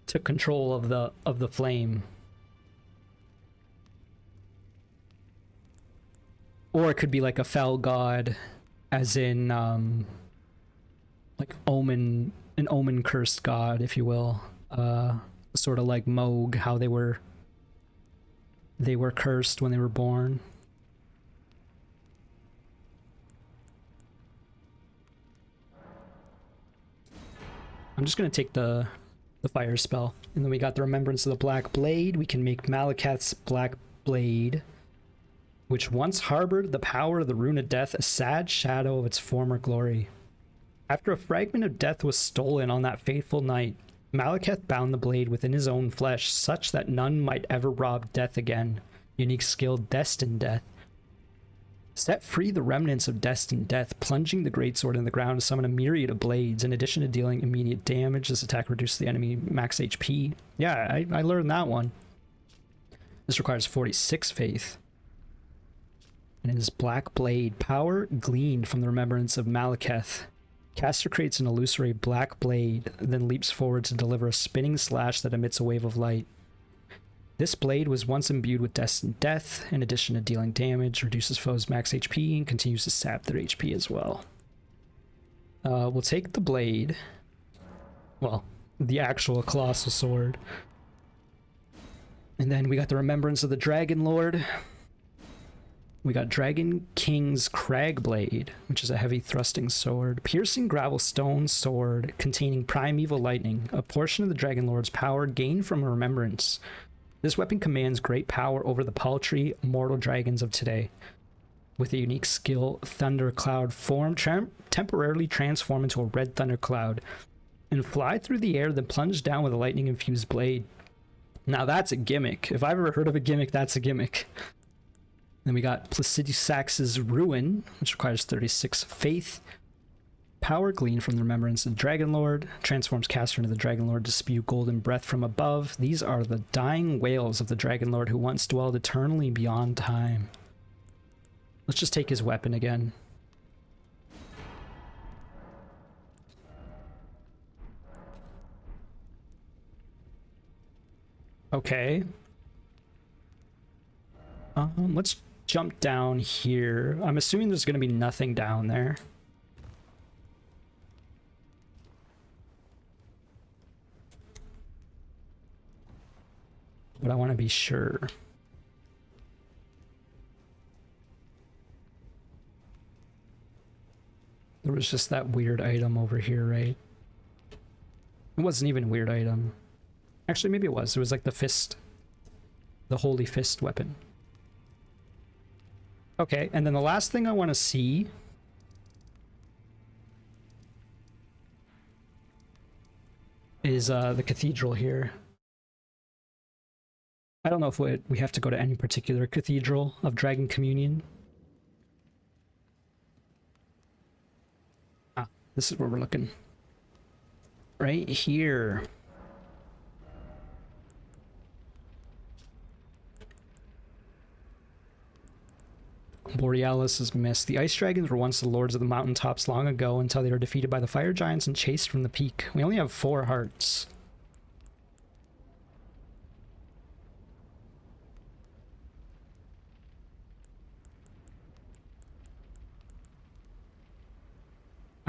took control of the flame. Or it could be like a fell god, as in like an omen cursed god, if you will. Sort of like Moog, how they were cursed when they were born. I'm just gonna take the fire spell, and then we got the Remembrance of the Black Blade. We can make Malekith's Black Blade, which once harbored the power of the Rune of Death, a sad shadow of its former glory. After a fragment of death was stolen on that fateful night, Malekith bound the blade within his own flesh, such that none might ever rob death again. Unique skill, Destined Death. Set free the remnants of Destined Death, plunging the greatsword in the ground to summon a myriad of blades. In addition to dealing immediate damage, this attack reduces the enemy max HP. Yeah, I learned that one. This requires 46 faith. And his Black Blade. Power gleaned from the remembrance of Malekith. Caster creates an illusory black blade, then leaps forward to deliver a spinning slash that emits a wave of light. This blade was once imbued with Destined Death. In addition to dealing damage, reduces foes' max HP and continues to sap their HP as well. We'll take the blade. Well, the actual colossal sword. And then we got the Remembrance of the Dragonlord. We got Dragon King's Cragblade, which is a heavy thrusting sword. Piercing gravel stone sword containing primeval lightning, a portion of the Dragonlord's power gained from a remembrance. This weapon commands great power over the paltry, mortal dragons of today. With a unique skill, Thundercloud form, temporarily transform into a red thundercloud and fly through the air, then plunge down with a lightning-infused blade. Now that's a gimmick. If I've ever heard of a gimmick, that's a gimmick. Then we got Placidusax's Ruin, which requires 36 faith. Power gleaned from the remembrance of the Dragonlord. Transforms caster into the Dragonlord to spew golden breath from above. These are the dying wails of the Dragonlord who once dwelled eternally beyond time. Let's just take his weapon again. Okay. Let's jump down here. I'm assuming there's going to be nothing down there. But I want to be sure. There was just that weird item over here, right? It wasn't even a weird item. Actually, maybe it was. It was like the fist. The holy fist weapon. Okay, and then the last thing I want to see is the cathedral here. I don't know if we have to go to any particular cathedral of Dragon Communion. Ah, this is where we're looking. Right here. Borealis' mist. The ice dragons were once the lords of the mountaintops long ago until they were defeated by the fire giants and chased from the peak. We only have 4 hearts.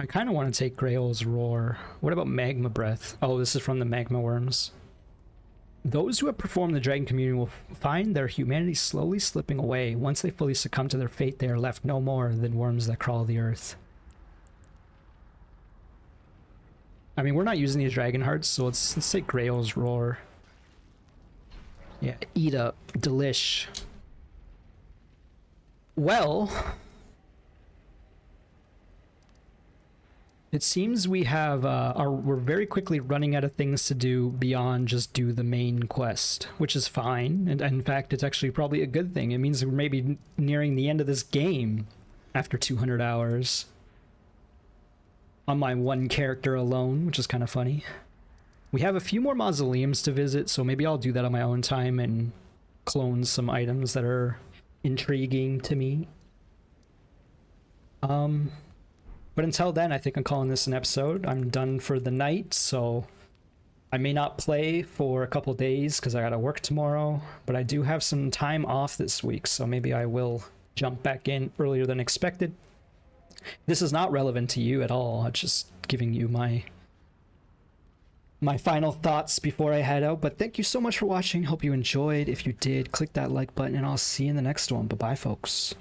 I kind of want to take Grail's Roar. What about Magma Breath? Oh, this is from the Magma Worms. Those who have performed the Dragon Communion will find their humanity slowly slipping away. Once they fully succumb to their fate, they are left no more than worms that crawl the earth. I mean, we're not using these Dragon Hearts, so let's take Grail's Roar. Yeah, eat up. Delish. Well, it seems we have we're very quickly running out of things to do beyond just do the main quest, which is fine. And in fact, it's actually probably a good thing. It means we're maybe nearing the end of this game after 200 hours on my one character alone, which is kind of funny. We have a few more mausoleums to visit, so maybe I'll do that on my own time and clone some items that are intriguing to me. But until then, I think I'm calling this an episode. I'm done for the night, so I may not play for a couple days because I gotta work tomorrow, but I do have some time off this week, so maybe I will jump back in earlier than expected. This is not relevant to you at all. It's just giving you my final thoughts before I head out. But thank you so much for watching. Hope you enjoyed. If you did, click that like button, and I'll see you in the next one. Bye-bye, folks.